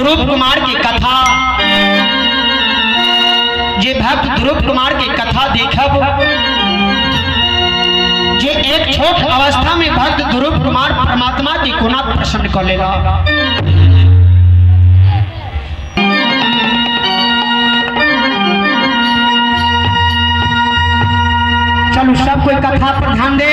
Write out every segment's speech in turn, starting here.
ध्रुव कुमार की कथा, जे भक्त ध्रुव कुमार की कथा देखब, जे एक छोट अवस्था में भक्त ध्रुव कुमार परमात्मा की गुना प्रसन्न कर लेला। चलो सब कोई कथा पर ध्यान दे।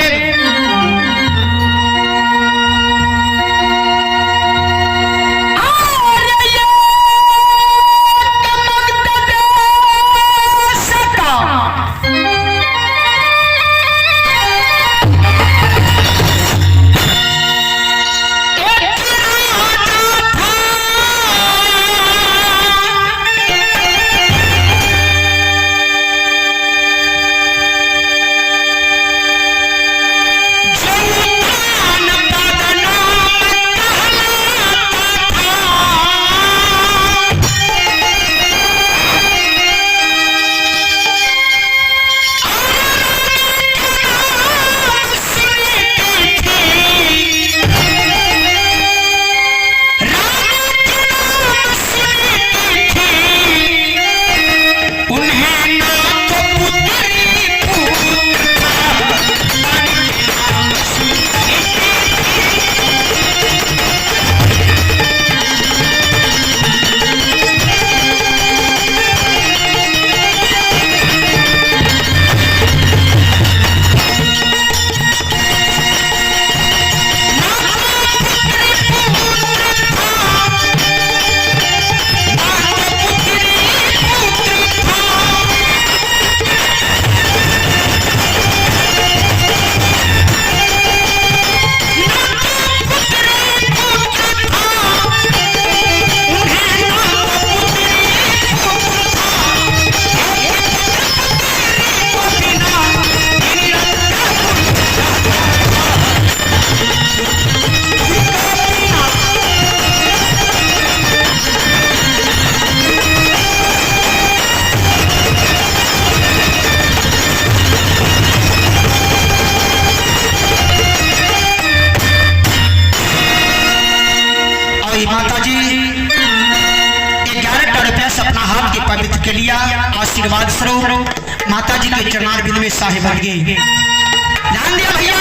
के लिया आशीर्वाद स्वरूप माता जी के चरणारविंद में साहिब बन गए। ध्यान दिया भैया,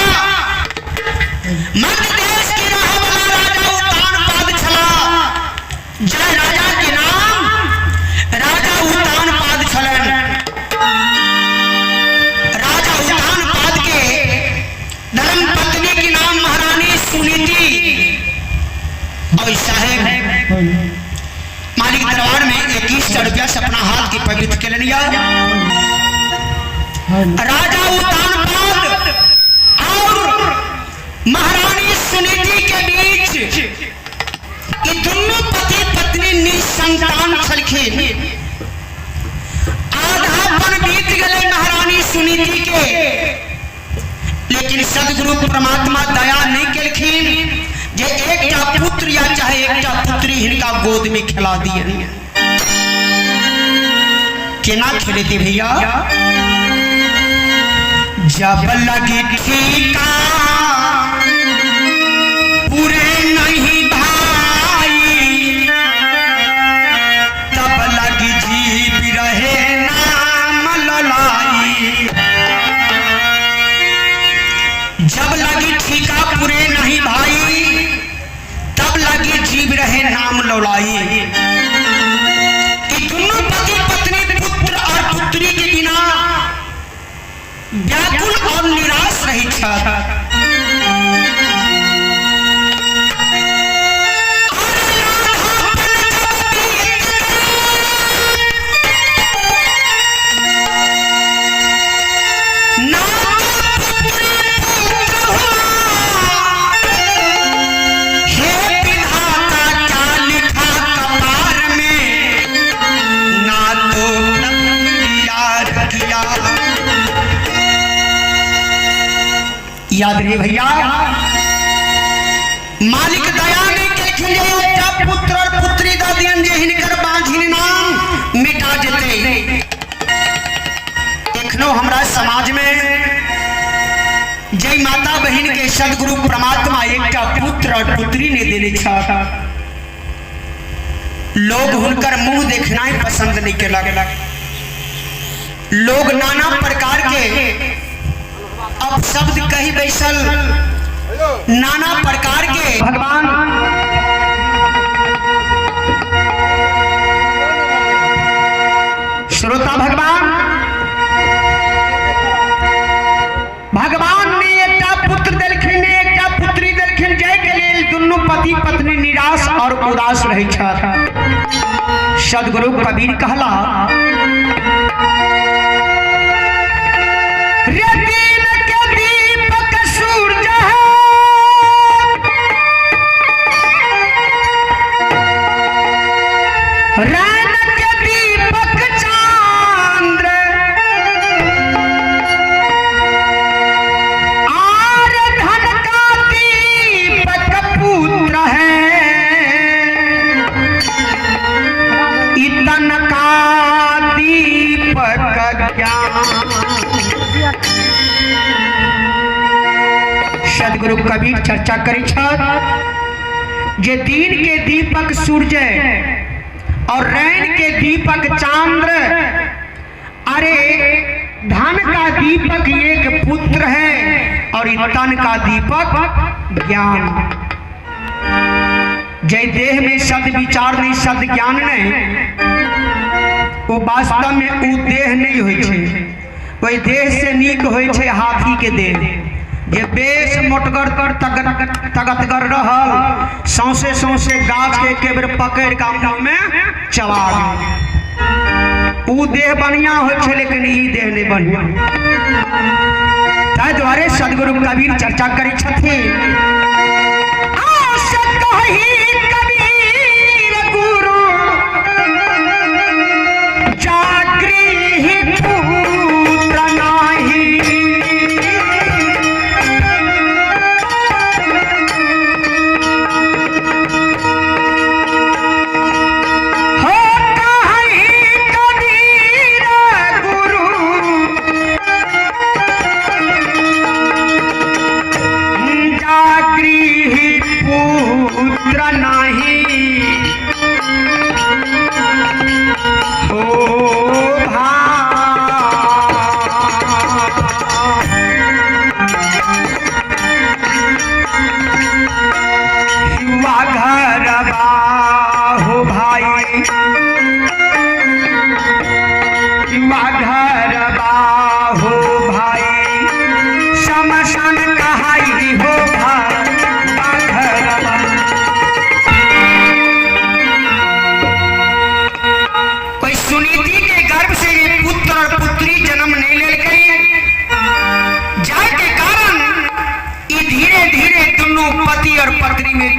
मध्य देश की राह वाला राजा उत्तान पाद छला, जय राजा के नाम राजा उत्तान पाद छलन। राजा उत्तान पाद के धर्म पत्नी के नाम महारानी सुनीति और साहेब मालिक दरबार में 2100 रुपया से अपना हाथ की पवित्र के लिया। राजा उत्तान पाद और महारानी सुनीति के बीच ये दोनों पति पत्नी निसंतान छलखिन। आधापन बीत गए महारानी सुनीति के, लेकिन सदगुरु परमात्मा दया नहीं केलखिन जे एकटा पुत्र या चाहे एकटा पुत्री हिनका गोद में खिला दिए। केना खेले थे भैया, जब लगी ठीका पूरे नहीं भाई, तब लगी जीव रहे नाम ललाई। जब लगी ठीका पूरे नहीं भाई, तब लगी जीव रहे नाम लौलाई। दोनों पति पत्नी पुत्र और पुत्री के बिना व्याकुल और निराश रही था। याद रहे भैया, मालिक दया ने के पुत्र और पुत्री दादियन जे हिनकर बांझिन नाम मिटा देते। एखनो हमरा समाज में जय माता बहन के सदगुरु परमात्मा एकटा पुत्र और पुत्री ने देने छा। लोग हुनकर मुंह देखना ही पसंद नहीं के लगे। लोग नाना प्रकार के अब शब्द कही बैसल, नाना प्रकार के भगवान श्रोता भगवान ने एकटा पुत्र देलखिन, एकटा पुत्री देलखिन, जय के लेल दुनू पति पत्नी निराश और उदास रहे छथि। सदगुरु कबीर कहला, रे दिन के दीपक सूरज है, रैन के दीपक चांद्र, आर धन का दीपक पुत्र है, इतन का दीपक ज्ञान। सदगुरु कबीर चर्चा करे जे दिन के दीपक सूर्य और रैन के दीपक चांद्र, अरे धन का दीपक एक पुत्र है और तन का दीपक ज्ञान। जय देह में सद विचार नहीं, सद ज्ञान नहीं, वो वास्तव में उ देह नहीं होय छे। वही देह से नीक होय छे हाथी के देह, जे बेस मोटगर कर तगतगर रहल, सौसे सौसे गाछ के एक बेर पकड़ के मुंह में चबा गेल। उ देह बढ़िया होय छे, लेकिन ई देह नहीं बढ़िया। ताहि द्वारे सदगुरु कबीर चर्चा करै छथिन, आशा कही कबीर गुरु जागृहि पुत्र नाही,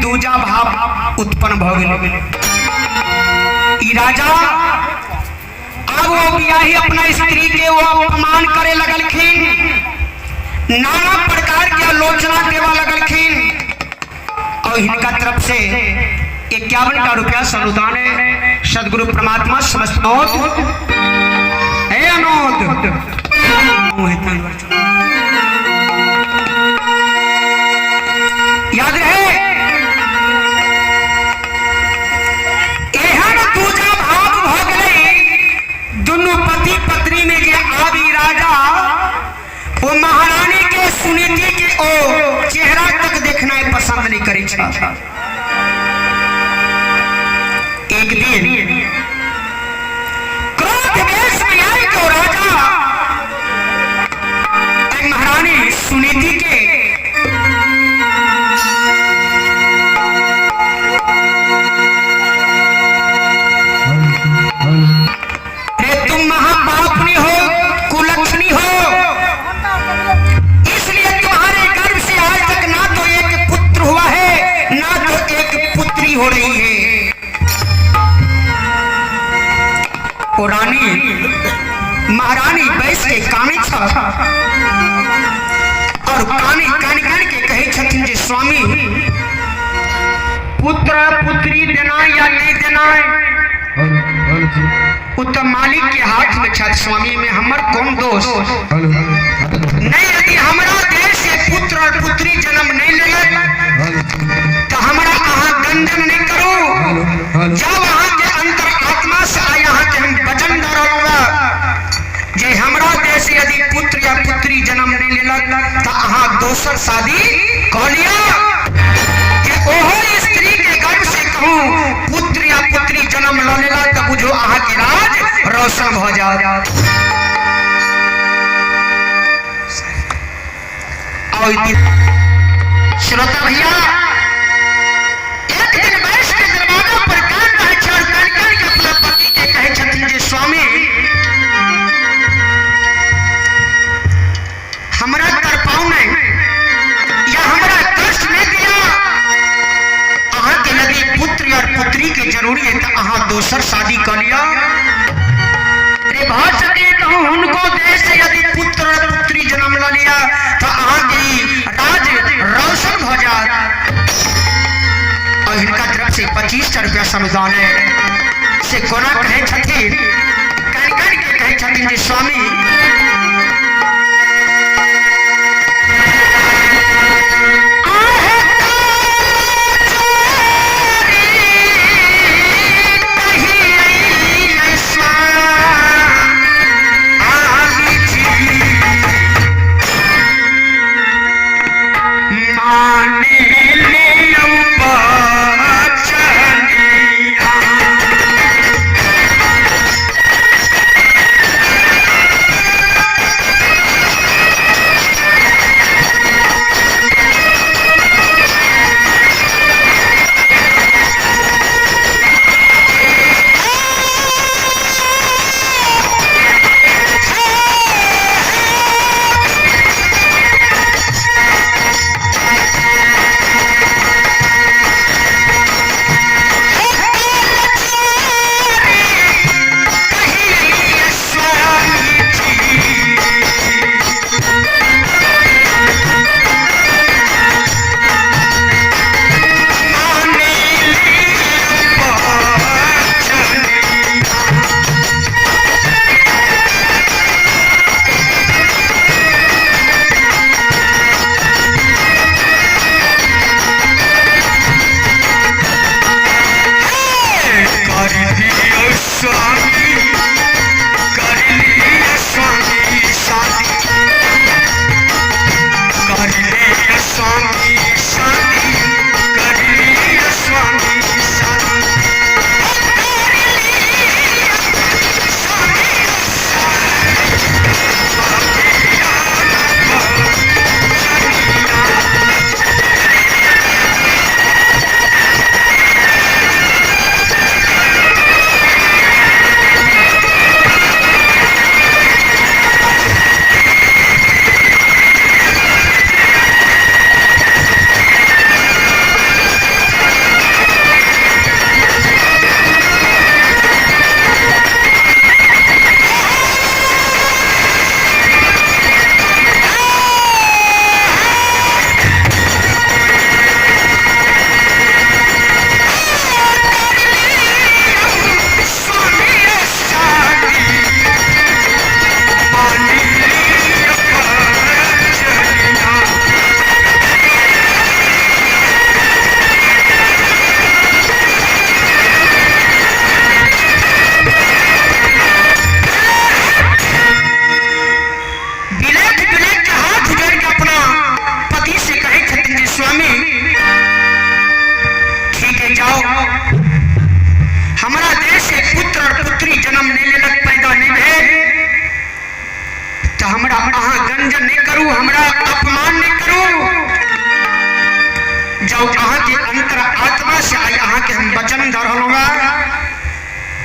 दूजा भाव उत्पन्न भ गेल। ई राजा अब वो बियाही अपना स्त्री के वो अपमान करे लगलखिन, नाना प्रकार के आलोचना देवा लगलखिन और इनका तरफ से 51 रुपया अनुदान है। सदगुरु परमात्मा समस्त याद रहे, वो महारानी के सुनीति के ओ चेहरा तक देखना पसंद नहीं करे। एक दिन क्रोध वेश में आए तो राजा महारानी सुनीति के तुम महापापनी हो, कुलक्षणी हो, इसलिए तुम्हारे गर्भ से आज तक ना तो एक पुत्र हुआ है ना तो एक पुत्री हो रही है। और रानी महारानी बैस के काने था और कान के कहे छथिन जे स्वामी पुत्र पुत्री देना या नहीं देना उत्तम मालिक के हाथ में छत। स्वामी में हमर कौन दोष नहीं, यदि हमारा देश से पुत्र और पुत्री जन्म नहीं ले तो हमारा अहाँ गंजन नहीं करो, जब वहां के दोसर शादी कर लिया कि ओहो स्त्री के गर्भ से कहूं पुत्र या पुत्री जन्म ल लेला त बुझो अहाँ के राज रोशन भ जात। श्रोता भैया, एक दिन बैठ के दरवाजा पर कान रहे छे और कान के अपना पति के कहे छथिन जे स्वामी हमरा तरपाऊ नहीं या हमरा कष्ट नहीं दिया, अहाँ के यदि पुत्र और पुत्री के जरूरी है तो अहाँ दोसर शादी कर लिया। रे भाव सके तो उनको देश से यदि पुत्र और पुत्री जन्म ल लिया तो अहाँ के राज रोशन हो जात। और इनका तरफ से 25 रुपया अनुदान है से कोना कहे छथिन कान कान के कहे छथिन जे स्वामी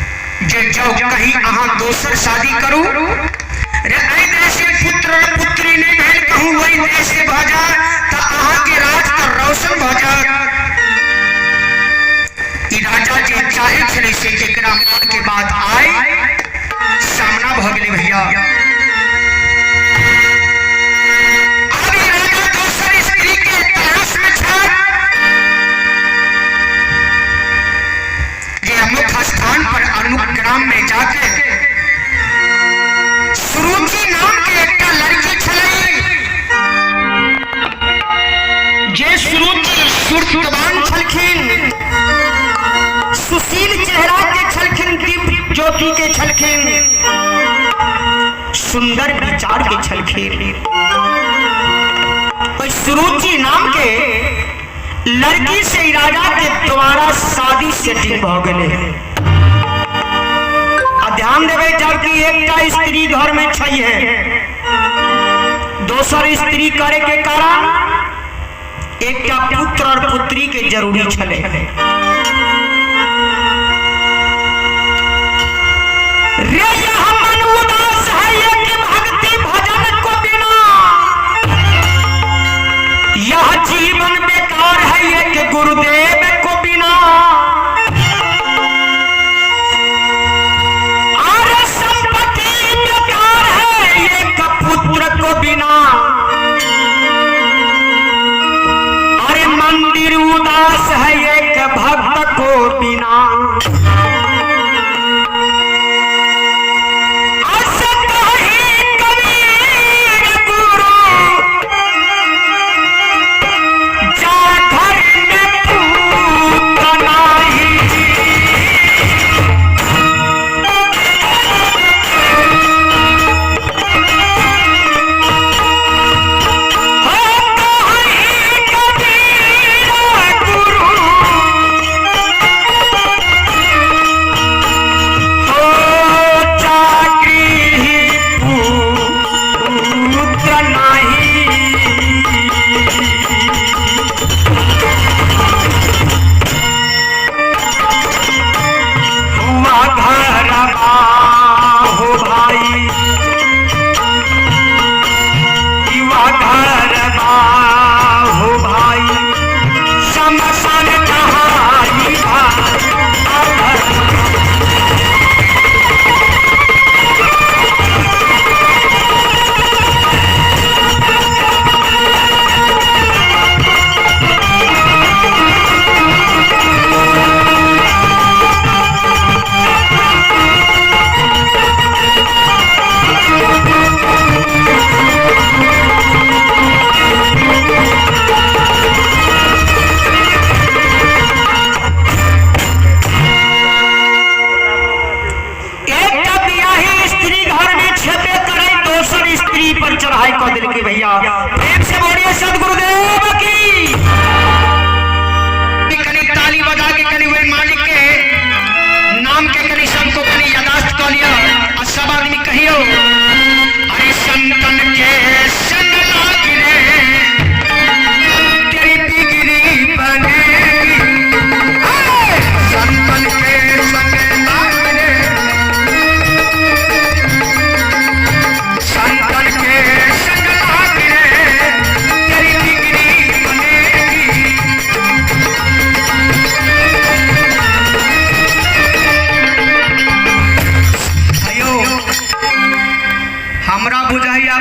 कहीं अहाँ दोसर शादी करू रे ऐ देश के पुत्र और पुत्री नहीं भेल कहूं वही देश से भजा त अहाँ के राज त रोशन भजा। ई राजा जे चाहे छले से एकरा मन के बाद आए सामना भ गेले भैया। अब ई राजा दोसर स्त्री के तलाश में छ जे मुख्य स्थान पर अनुग्राम में जाके सुरुचि नाम के एक लड़की छलै जे सुरुचि सुरतवान छलखिन, सुशील चेहरा के छलखिन, दिव्य ज्योति के छलखिन, सुंदर विचार के छलखिन। सुरुचि नाम के लड़की से राजा के द्वारा शादी सेटिंग हो गए। ध्यान देवे जबकि एक स्त्री घर में चाहिए, दोसर स्त्री करे के कारण एक पुत्र और पुत्री के जरूरी छले। रे यह मन उदास है एक भक्ति भजन को बिना, यह जीवन बेकार है एक गुरुदेव को बिना। अरे संपत्ति बेकार है एक पुत्र को बिना, अरे मंदिर उदास है एक भक्त को बिना।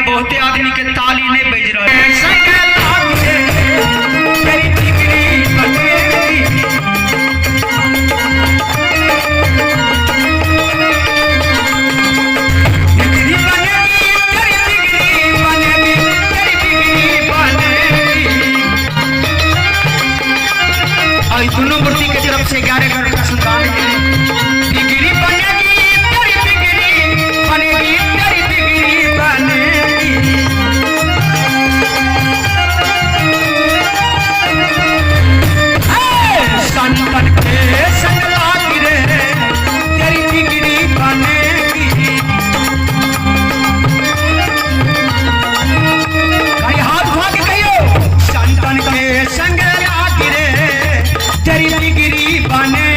बहुते आदमी के ताली नहीं बज रहा है। दोनों मूर्ति की तरफ से 11 घर का संतान बिगड़ी बनेगी तेरी बिगड़ी बनेगी तेरी बिगड़ी बनेगी। संतन के संग लागी रे तेरी बिगड़ी बनेगी। भाई हाथ उठा के कहियो संतन के संग लागी रे तेरी बिगड़ी बनेगी।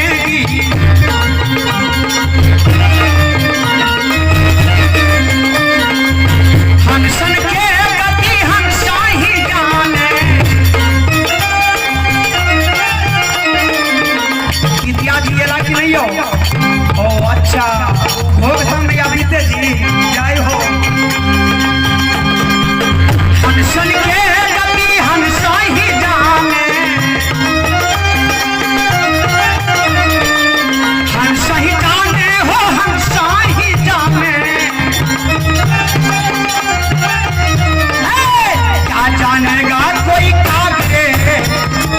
हंसन के गति हंसा ही जाने इत्यादि ये लागी नहीं हो। ओ अच्छा भोग धाम या बीते जी जय हो। हंसन के गति हंसा ही जाने सही जाने हो हम सही जाने। क्या जानेगा कोई कागरे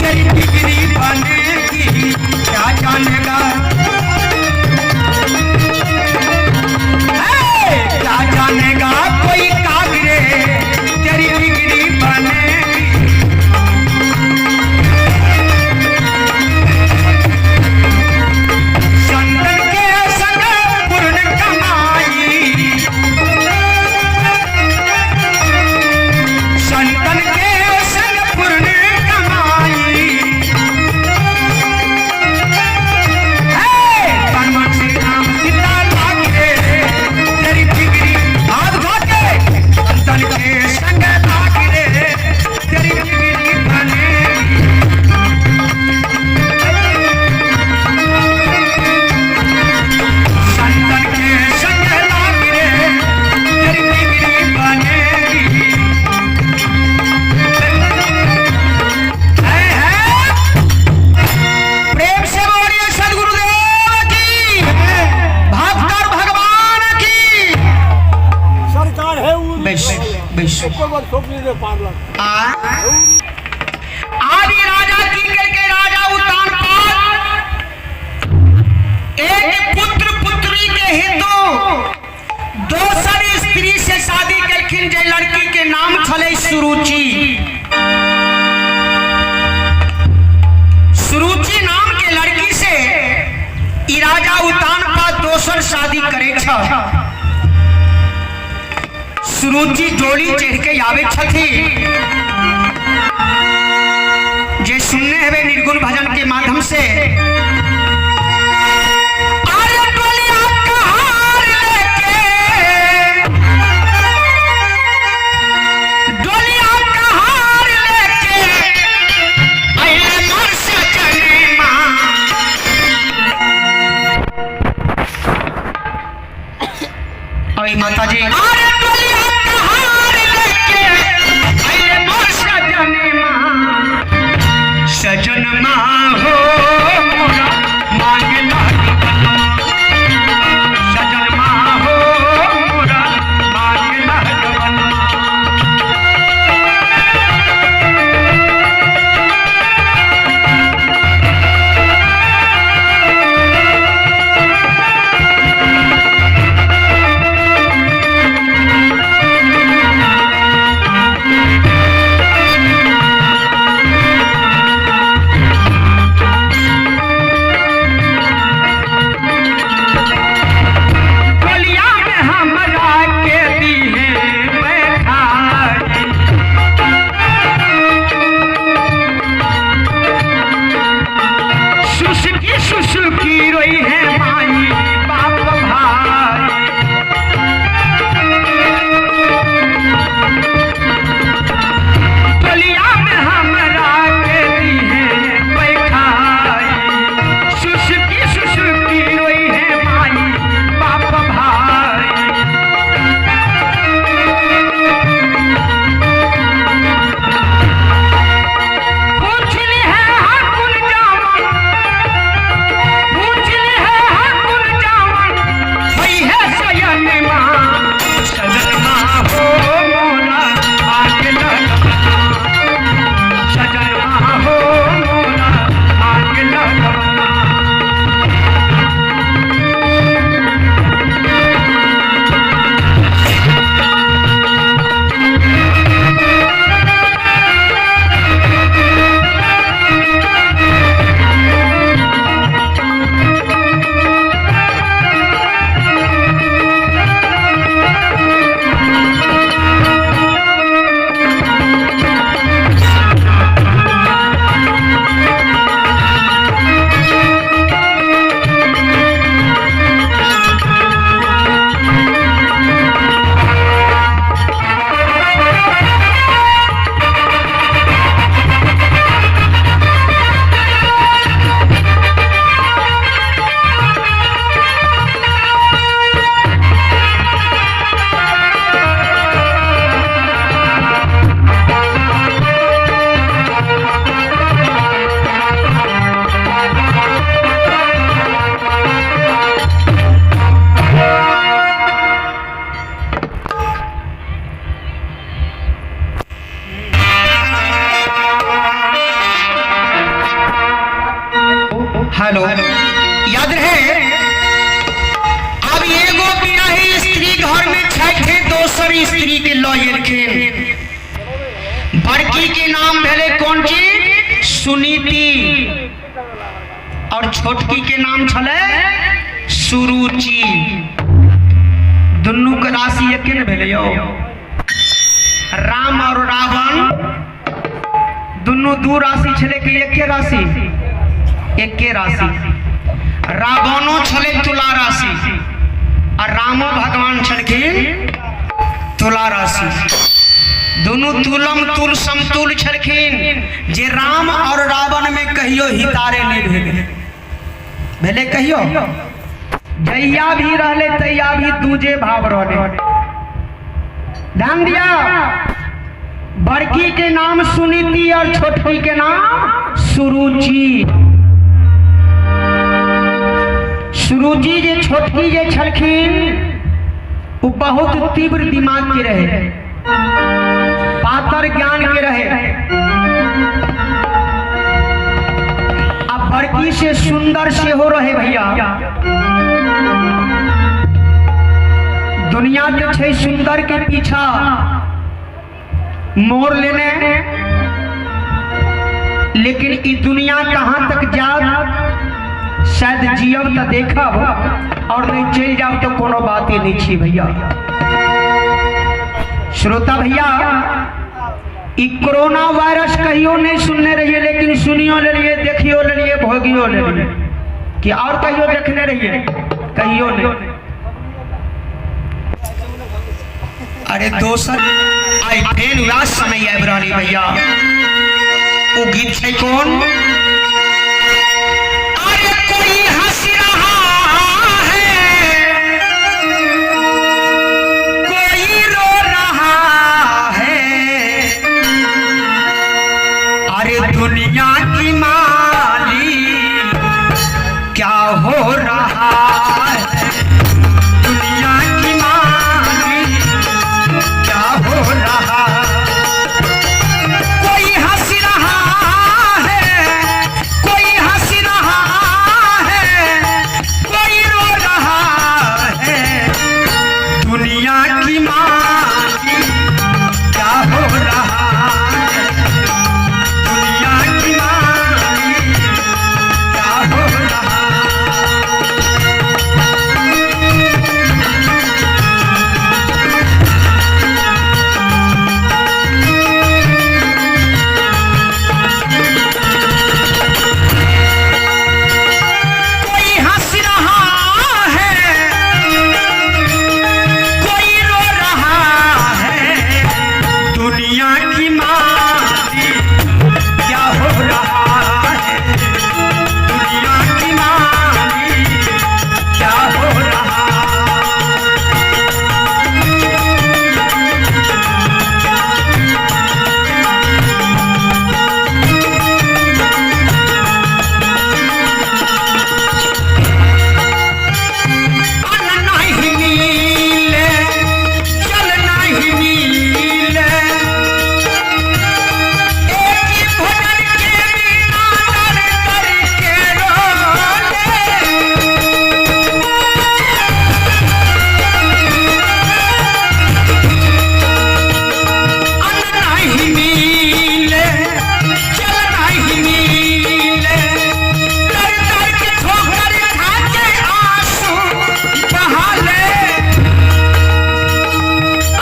तेरी बिगड़ी बनेगी। क्या जानेगा आदि राजा किंकर के राजा उत्तानपाद एक पुत्र पुत्री के हेतु दोसर स्त्री से शादी कलखिन जे लड़की के नाम छले सुरुचि। सुरुचि नाम के लड़की से ई राजा उत्तानपाद दोसर शादी करे छ। सुरुचि डोली चढ़ के आवे छथी जे सुनने हवे निर्गुण भजन के माध्यम से। माता जी सजन माँ हो मोरा मांगे सजन माँ हो मोरा मांगे हेलो याद रहे अब एगो बियाही स्त्री घर में छठे दोसर स्त्री के लयलखिन। बड़की के नाम भेले कौन चीज सुनीति और छोटकी के नाम छले सुरुचि। दुनू के राशि एक न भेले यो राम और रावण दुनू दू राशि छले कि एके राशि एके राशि। रावणो छले तुला राशि और रामो भगवान छलखिन तुला राशि। दोनों तुलम तुल समतुल छलखिन जे राम और रावण में कहियो हितारे नहीं भेले भेले कहियो जैया भी रहले तैया भी दूजे भाव रहले। ध्यान दिया बड़की के नाम सुनीति और छोटकी के नाम सुरुचि। सुरुचि जे छोटकी जे छलखिन वो बहुत तीव्र दिमाग के रहे। पातर ज्ञान के रहे। अब बड़की से सुंदर से हो रहे भैया। दुनिया के छे सुंदर के पीछा मोड़ लेने, लेकिन इस दुनिया कहां तक जात शायद जियब तो देखब और नहीं चल जाओ तो कोनो बात ही नहीं छी भैया। श्रोता भैया, ई कोरोना वायरस कहियो नहीं सुनने रहिए, लेकिन सुनियो ले लिए, देखियो ले लिए, भोगियो ले लिए, कि और कहियो देखने रहिए, कहियो नहीं। अरे दोस्त आई फेन उदास समय है बरानी भैया। वो गीत है कौन? अरे कोई हंस रहा है, कोई रो रहा है, अरे दुनिया की मालिक क्या हो रहा है, दुनिया की मालिक क्या हो रहा है। कोई हंस रहा है, कोई हंस रहा है, कोई रो रहा है, दुनिया की मालिक क्या हो रहा है, दुनिया की मालिक क्या हो रहा है। कोई हंस रहा है, कोई रो रहा है, दुनिया की मालिक क्या हो रहा है, दुनिया की मालिक क्या हो रहा है। अन्न नहीं मिले, जल नहीं मिले, एक ही भोजन के बिना दर दर के रोले। अन्न नहीं मिले, जल नहीं मिले, दर दर के ठोकर खा के आंसू बहा ले,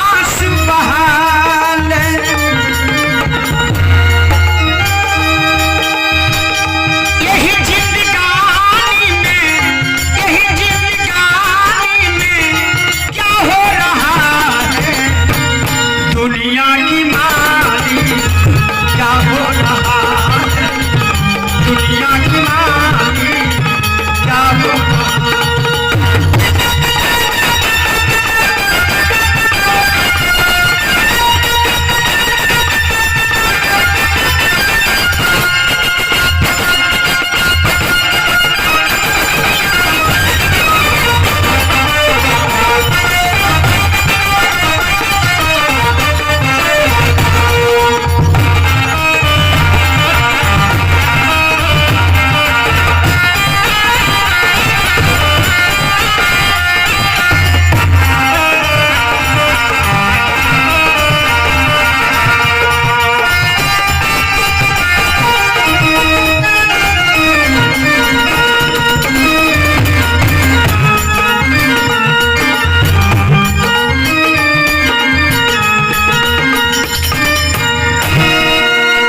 आंसू बहा ले। यही जिंदगानी में, यही जिंदगानी में क्या हो रहा है, दुनिया की मालिक क्या हो रहा है, दुनिया की मालिक क्या हो रहा है।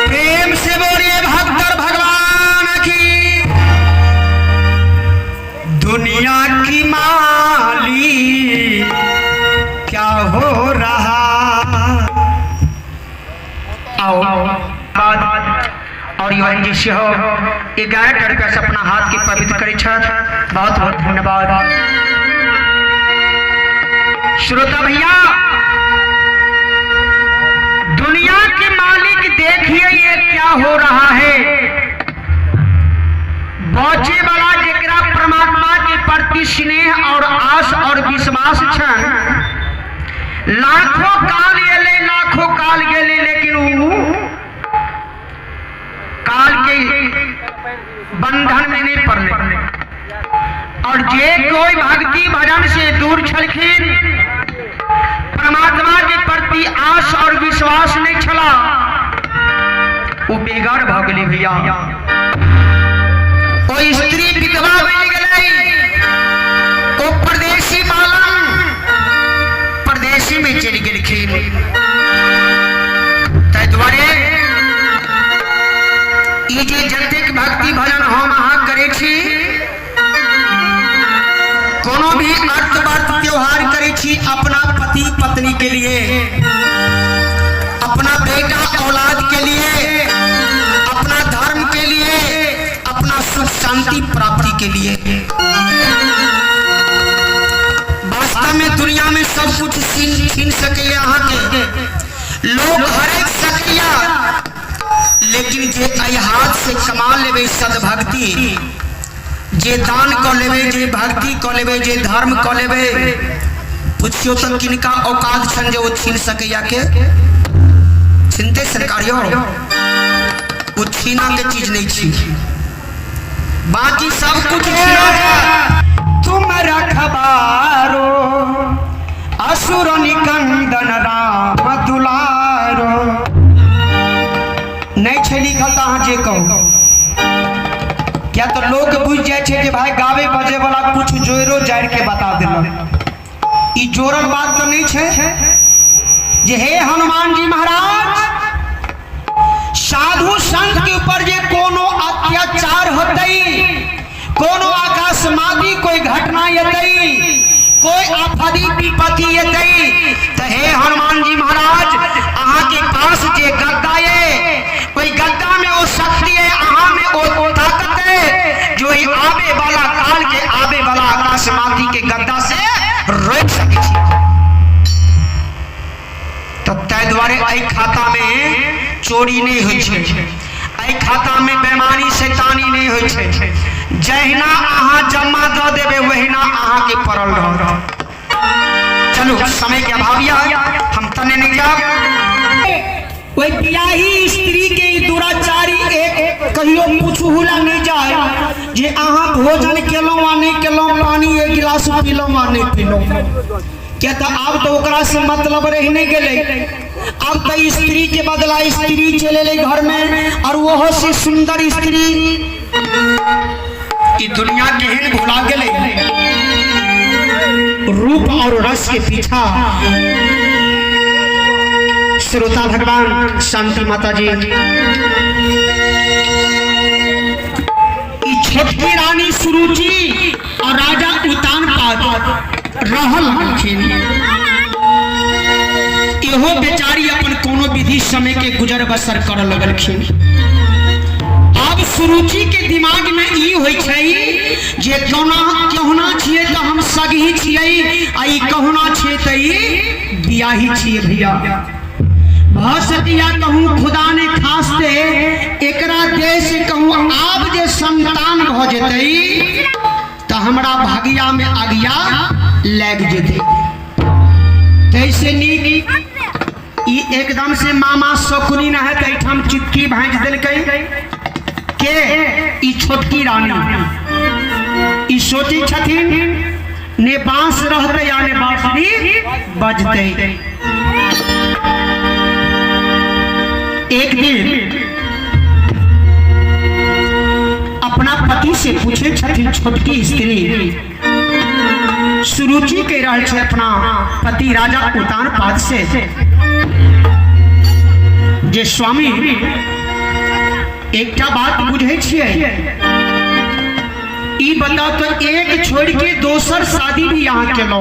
प्रेम से बोलिए भक्तर भगवान की। दुनिया की मालिक क्या हो रहा। आओ और युवन जी से हो 11 रुपया से अपना हाथ के पवित्र करी छत। बहुत बहुत धन्यवाद। श्रोता भैया, दुनिया के मालिक देखिए ये क्या हो रहा है। बचे वाला जेकरा परमात्मा के प्रति स्नेह और आस और विश्वास छन, लाखों काल गेले, लाखों काल गेले, लेकिन वो काल के बंधन में नहीं पड़ने। और जे कोई भक्ति भजन से दूर छलखिन, परमात्मा के प्रति आस और विश्वास नहीं छला, वो बेगार भाग गई भैया। वो स्त्री विधवा बन गई, वो परदेशी बालन परदेशी में चली गई। द्वारे जे जतेक भक्ति भजन हम अहाँ करे छी, कोनो भी अर्थ वर्थ त्योहार करे छी अपना पति पत्नी के लिए, अपना बेटा औलाद के लिए, अपना धर्म के लिए, अपना सुख शांति प्राप्ति के लिए। वास्तव में दुनिया में सब कुछ छीन सके यहाँ के लोग, हरेक सकिया, लेकिन जे हाथ से कमा लेवे सदभक्ति, जे दान क लेवे, जे भक्ति क लेवे, जे धर्म क लेवे, पूछियो तो किनका औकात छन जे वो छीन सके या के छीनते सरकारियों, वो छीना के चीज नहीं छीन, बाकी सब कुछ छीना जा। तुम रखबारो असुर निकंदन राम दुलारो, नहीं छे लिखल तो अहाँ जे कहो, क्या तो लोग बुझ जाए छे जे भाई गावे बजे वाला कुछ जोरो जाड़ के बता दिल। ई जोरल बात तो नहीं छे जे हे हनुमान जी महाराज, साधु संत के ऊपर जे कोनो अत्याचार होतई, कोनो आकाशमादी कोई घटना यतई, कोई आफदी विपत्ति यतई, तो हे हनुमान जी महाराज अहाँ के पास जे गद्दा है, कोई गद्दा में वो शक्ति है, अहाँ में वो ताकत है जो ही आवे वाला काल के, आवे वाला आकाशमाती के गद्दा से रोक सके छी। तो तै द्वारे आई खाता में चोरी नहीं हुई छे, आई खाता में बेमानी शैतानी नहीं हुई छे। जहिना अहाँ जमा द देवे वहिना अहाँ के पड़ल रह। चलो समय के अभाविया हम तने नहीं जाब। कोई बियाही स्त्री के दुराचारी एक कहियो पूछूला नहीं जाए जे अहाँ भोजन केलो वा नहीं केलो, पानी एक गिलास पीलो वा नहीं पीलो, क्या तो अब तो ओकरा से मतलब रह नहीं गेले। अब तो स्त्री के बदला स्त्री चले ले घर में, और वो से सुंदर स्त्री की दुनिया के हिन भुला गेले, रूप और रस के पीछा। श्रोता भगवान शांति माता जी, छोटकी रानी सुरुचि और राजा उतानपाद रहल हलखिन। इहो बेचारी अपन कोनो विधि समय के गुजर बसर कर लगलखिन। अब सुरुचि के दिमाग में ई होई छै जे कहना छिए तो हम सगी छिए, आ ई कहना छिए तो ई बियाही छिए भैया। भसतिया कहूँ खुदा ने खासते एकरा देश कहूँ आप जे संतान भ जेतई तो हमरा भागिया में आगिया लग जेते। तैसे नीक ई एकदम से मामा शकुनी न है तैठाम चिट्ठी भेज देलकै के ई छोटकी रानी ई सोची छथिन ने बांस रहते या ने बांसुरी बजते। एक दिन अपना पति से पूछे छथिन छोटकी स्त्री सुरुचि के रहे छे अपना पति राजा उतानपाद से जे स्वामी एकटा बात बुझे छिए ई बता तो एक छोड़ के दोसर शादी भी यहाँ केलो।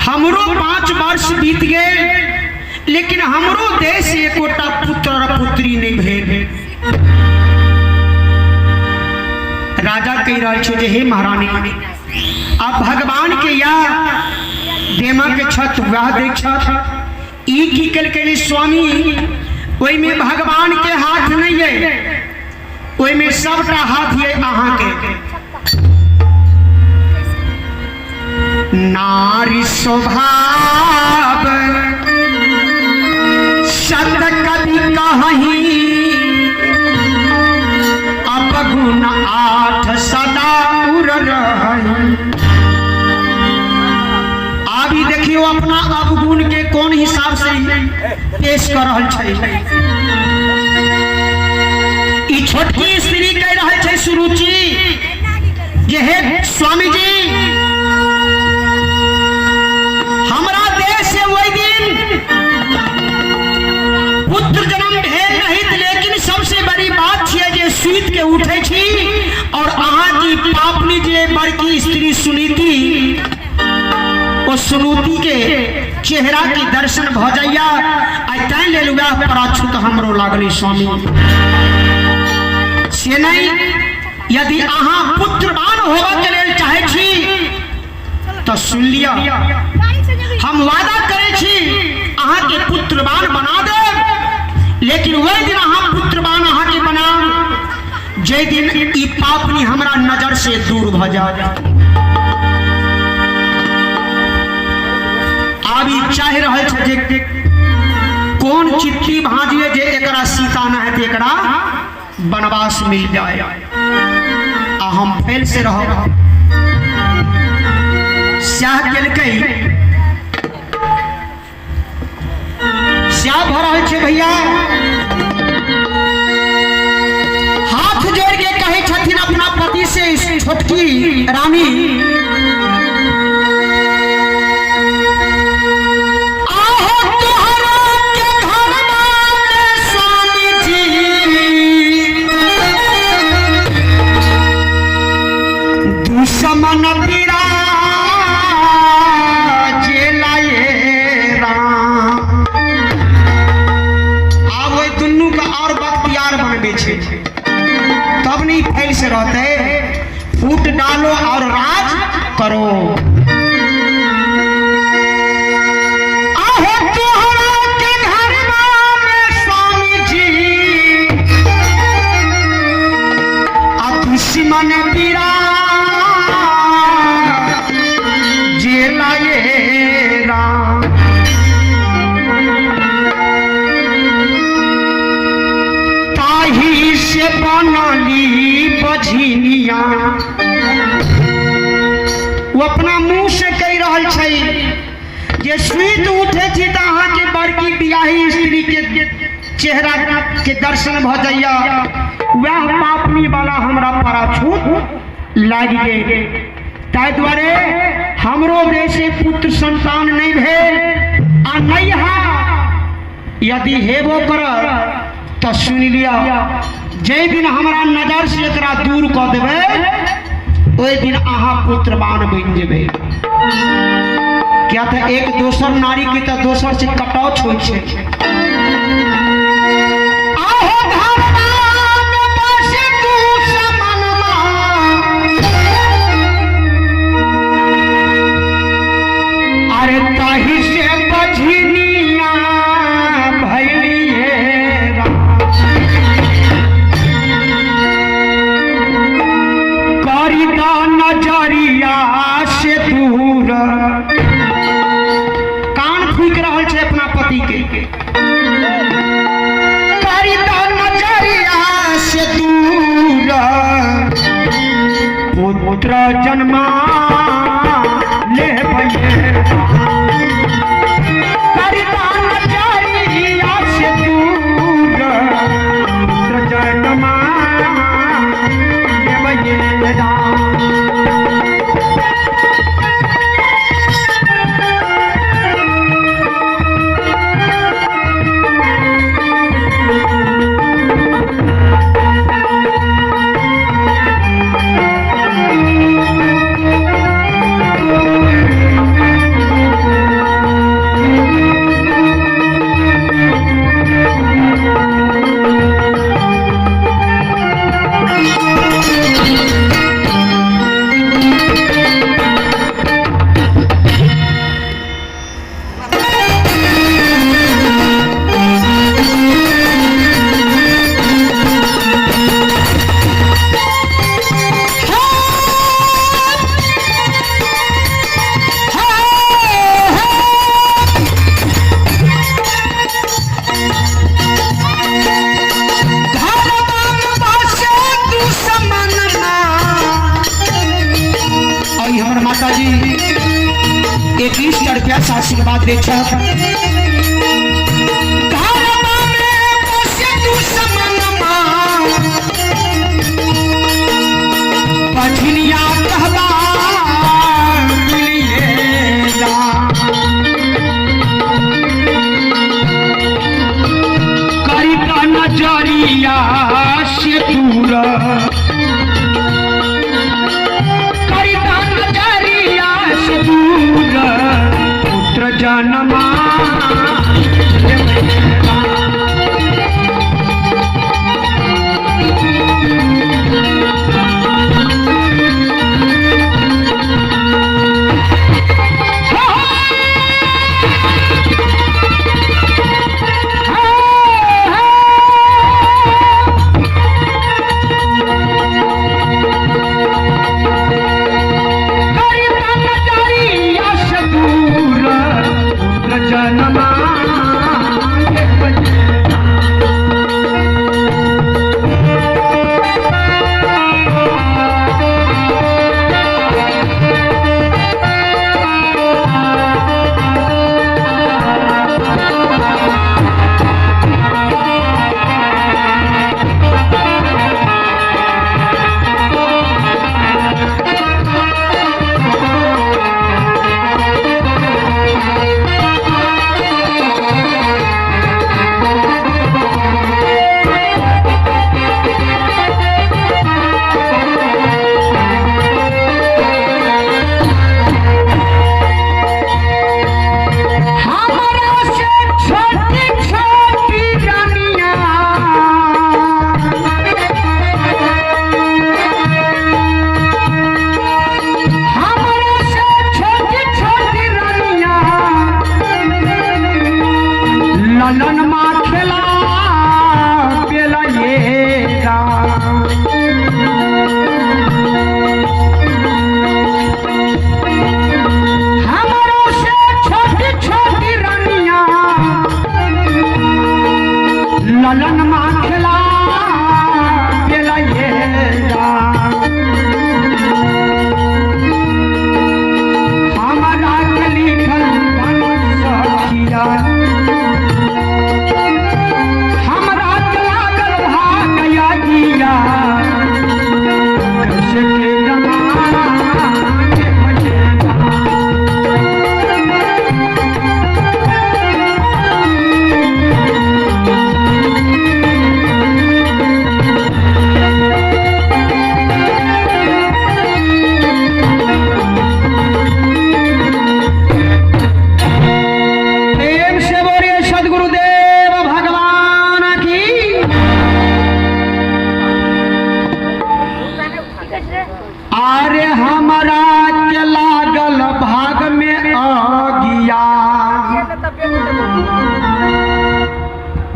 हमरो 5 वर्ष बीत गए लेकिन हमरो देश एकोटा पुत्र और पुत्री नहीं भेल। राजा कह रहा छे जे हे महारानी आप भगवान के या देमा के छत वह देख छत ई की कल के स्वामी ओई में भगवान के हाथ नहीं है, ओई में सबटा हाथ है अहाँ के। नारी स्वभाव कौन हिसाब से पेश कर रहल छै। ई छोटकी स्त्री कह रहल छै सुरुचि जे हे स्वामी जी हमरा देश से वही दिन पुत्र जन्म भेल नहीं, लेकिन सबसे बड़ी बात है जे सुइत के उठे छी और अहाँ की पापनी जे बड़की स्त्री सुनीति ओ सुनीति के चेहरा के दर्शन भ जाइया तैं लेल वह पराछूत हमरो लागली स्वामी से नहीं। यदि अहाँ पुत्रवान होबा के लेल चाहे छी तो सुन लिया, हम वादा करे छी अहाँ के पुत्रवान बना देब, लेकिन वही दिन अहाँ पुत्रवान अहाँ के बनाओ जे दिन ई पापनी हमरा नजर से दूर भ जाए। अब ई चाह रहल छै जे कौन चिट्ठी भाजिए जे एकरा सीता न है एकरा वनवास मिल जाए आ हम फेल से रह स्याह केलकै स्याह भ रहल छै भैया। हाथ जोड़ के कहे छथिन अपना पति से छोटकी रानी तब नहीं फैल से रहते, फूट डालो और राज करो। आहो तोहरा के घर में स्वामी जी आ दुश्मन पीरा जेला ये राम। ताही से बनली बझिनिया, वो अपना मुंह से कह रहल छै जे सुइत उठे थी तो अहाँ के बड़की बियाही स्त्री के चेहरा के दर्शन भ जाइया, वह पापनी वाला हमरा पराछूत लाग गए। ताहि द्वारे हमरो जैसे पुत्र संतान नहीं भेल आ नहीं है, यदि हेबो कर तो सुन लिया जे दिन हमारा नजर से एकरा दूर कर देवे ओहि दिन अहाँ पुत्रवान बन जेबे। क्या था एक दोसर नारी की तो दोसर से कटौच हो छै। अरे ताही से बझिनिया भैली करिता नजरिया से दूर, कान फूक रहल छै अपना पति के, करिता नजरिया से दूर पुत्र जन्मा ले भैये। करिता नजरिया से दूर पुत्र जन्मा ले भैये राम। एक ही रुपया से आशीर्वाद दे पठनिया कहबा करी का नजरिया से दूर पुत्र जन्मा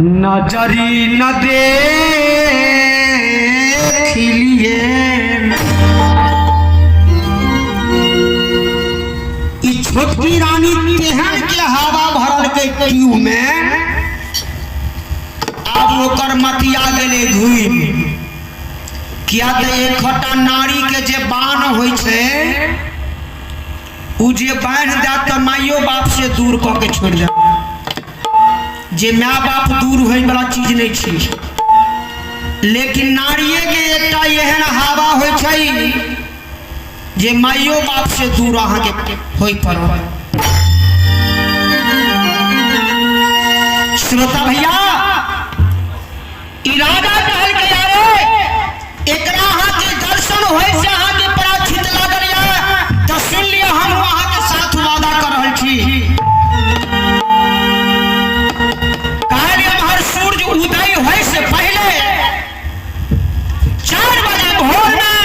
नजरी न देखिए छोटकी रानी तेहन के हवा भरल के क्यू में अब ओकर मतिया गेले घुम किया तो एक खटा नारी के जे बान होई छे उ जे बांध दे तो माइयो बाप से दूर क के छोड़ जा जे माँ बाप दूर होने वाला चीज नहीं छी लेकिन नारिये के एकटा एहन हवा होय छै जे माइयो बाप से दूर अहाँ के होय पड़ो। श्रोता भैया इरादा कहल के यारे एकरा अहाँ के दर्शन होय से अहाँ के पराचित लागल या त सुन लिया हम अहाँ के साथ वादा कर रहल छी उदय होय से पहले 4 बजे भोर में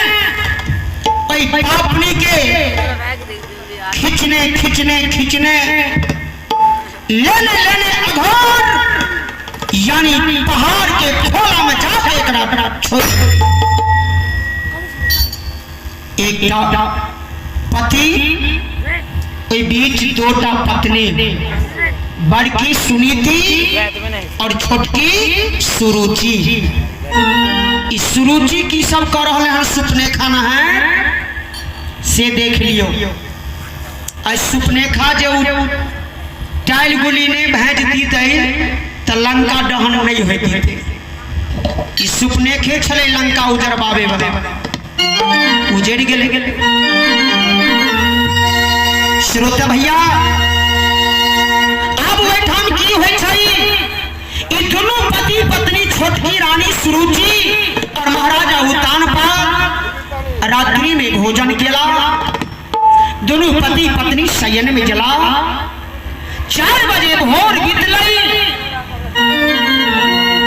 पापनी के खींचने खींचने खींचने लेने लेने अघोर यानी पहाड़ के खोला में जाके एकरा छोड़ एक पति ओई बीच 2टा पत्नी बड़की सुनीति और छोटकी सुरुचि। इस सुरुचि की सब कर रहे हैं सुपने खाना है से देख लियो। सुपनेखा जो टाइल गुली ने भेज दी तो लंका दहन नहीं होती। सुपनेखे छले लंका उजरबावे वाला उजड़ गेले। श्रोता भैया अब ओठाम की होय छै ई दोनों पति पत्नी छोटकी रानी सुरुचि और महाराजा उतानपाद रात्रि में भोजन केला। दोनों पति पत्नी शयन में जला। 4 बजे भोर बीतलई।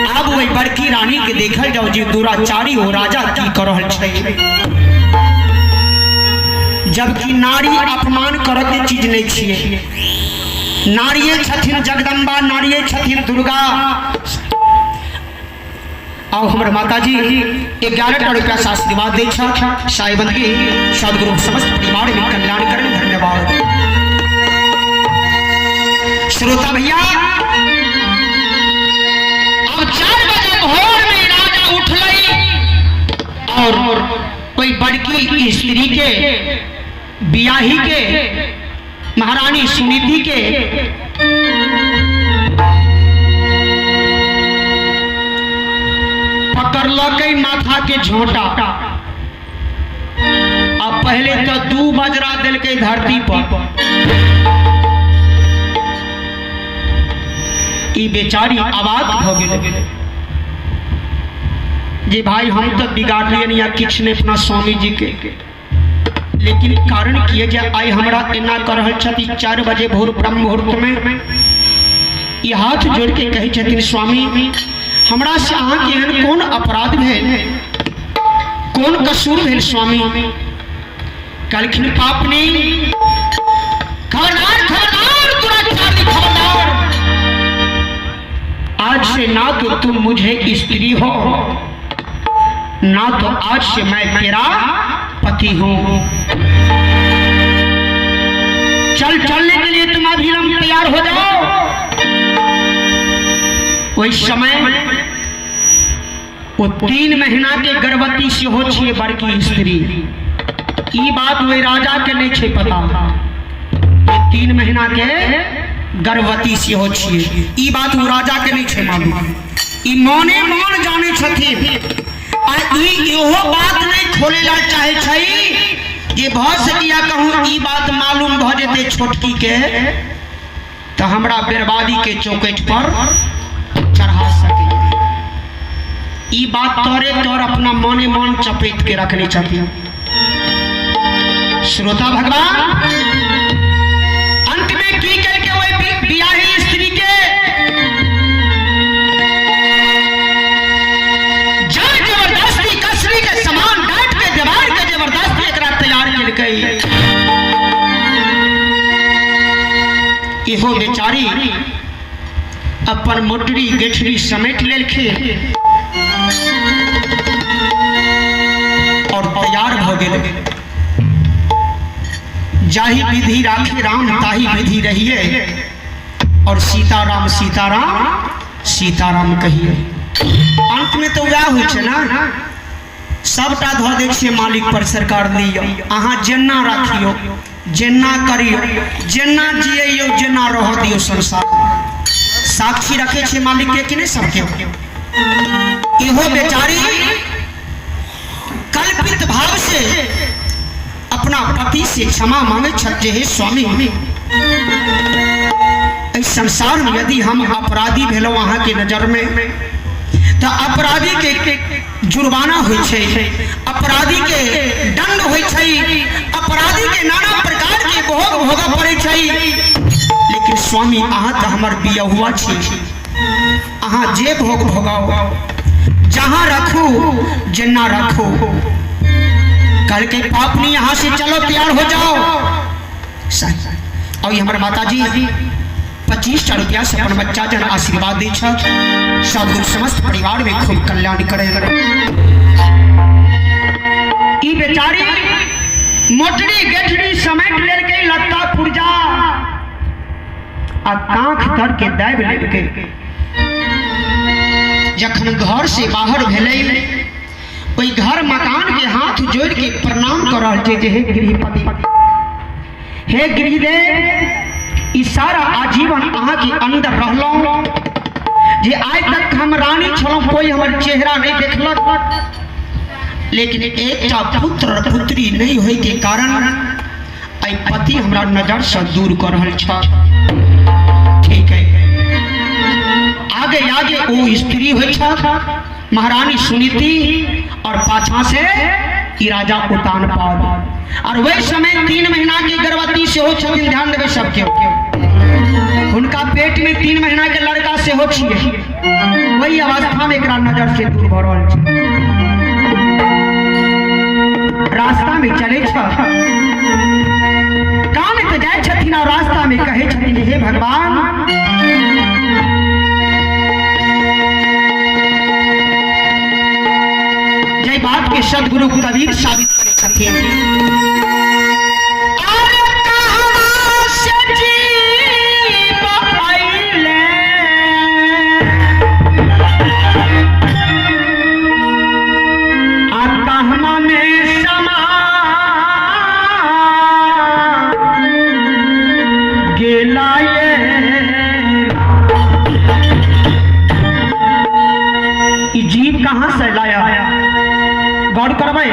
अब वही बड़की रानी के देखल जाओ जी दुराचारी हो राजा की कर रहल छै। जबकि नारी अपमान करऽ के चीज नहीं छिए। नारिये छथिन जगदम्बा, नारिये छथिन दुर्गा। आओ हमारे माता जी 11 रुपया से आशीर्वाद दे साहिबन की सदगुरु समस्त परिवार में कल्याण करें। धन्यवाद। श्रोता भैया अब 4 बजे भोर में राजा उठलई और कोई बड़की स्त्री के बियाही के महारानी सुनीति के पकड़लकै माथा के झोंटा। अब पहले तो 2 बजरा दिल के धरती पर। ई बेचारी आवाज हो गए जी भाई हम तो बिगाड़ लिए नहीं किछ ने अपना स्वामी जी के। लेकिन कारण किए जाए आई हमरा एना कर रहल छथि 4 बजे भोर ब्रह्म मुहूर्त में ये हाथ जोड़ के कहे छथिन स्वामी हमरा से अहाँ के एहन कौन अपराध भेल, कौन कसूर भेल स्वामी। कहलखिन पाप नहीं। खबरदार खबरदार दुराचारी खबरदार। आज से ना तो तुम मुझे स्त्री हो ना तो आज से मैं तेरा पति हूं। चलने के लिए तुम अभी तैयार हो जाओ। वही समय वो 3 महीना के गर्भवती से हो छिए बड़की स्त्री। ई बात वही राजा के नहीं छे पता। 3 महीना के गर्भवती से हो छिए ई बात वो राजा के नहीं छे मालूम। ई मने मन जाने छथिन। इहो बात नहीं खोले ला चाहे छै जे भ सकिया कहूं ई बात मालूम भ जेते छोटकी के तो हमरा बर्बादी के चौकट पर चढ़ा सके। ई बात तोरे तोर अपना मने मन चपेट के रखनी चाहिए। श्रोता भगवान अंत में की कह के वही बियाही स्त्री के जबरदस्ती कसरी के समान डांट के दीवार के जबरदस्ती एकरा तैयार कर गई। इहो बेचारी अपन मोटरी गेठरी समेट लेलखिन और तैयार भ गेल। जाही विधि राखे राम ताही विधि रहिए और सीताराम सीताराम सीताराम कहिए। अंत में तो वह हो ना सबटा धो दे छे मालिक पर सरकार दियो। अहाँ जेना राखियो जेना करियो जेना जियो जेना रह दियो संसार साक्षी रखे छे मालिक के कि नहीं सबके। इहो बेचारी कल्पित भाव से अपना पति से क्षमा मांगे छे। हे स्वामी इस संसार में यदि हम अपराधी भेलो अहाँ के नजर में तो अपराधी के जुर्माना होय छै, अपराधी के दंड होय छै, अपराधी के नाना प्रकार के भोग भोग पड़े छै। लेकिन स्वामी अहाँ तो हमार बिया हुआ छी। अहाँ जे भोग भोगाओ जहाँ रखो जेना रखो कल के पाप नहीं। यहाँ से चलो तैयार हो जाओ। और ये हमारे माता जी 25 रुपया से अपन बच्चा जन आशीर्वाद दे सदगुरु समस्त परिवार में खूब कल्याण करे। ई बेचारी मोटरी गेठरी समेट ले के लत्ता पुरजा आ कांख तर के दाब ले के जखन घर से बाहर भेले ओई घर मकान के हाथ जोड़ के प्रणाम कर रहल छे जे हे गृहपति हे गिरिदेव ई सारा आजीवन अहाँ के अंदर रहलौं जे आज तक हम रानी छलौं, कोई हमर चेहरा नहीं देखलक, लेकिन एकटा पुत्र और पुत्री नहीं होय के कारण आई पति हमरा नजर से दूर कर रहल छ। ठीक है, आगे आगे वो स्त्री होय छ महारानी सुनीति और पाछा से ई राजा उतानपाद, और वही समय 3 महीना की गर्भवती से हो छथिन। ध्यान देवे सबके, उनका पेट में 3 महीना के लड़का से हो छिए, वही अवस्था में एक नजर से दूर भ रहल छ। रास्ता में चले छ, काम तो जाए छथिन और रास्ता में कहे छथिन हे भगवान जय बात के सदगुरु कबीर साबित करे छथिन। जीव कहां से लाया, गौर करबै।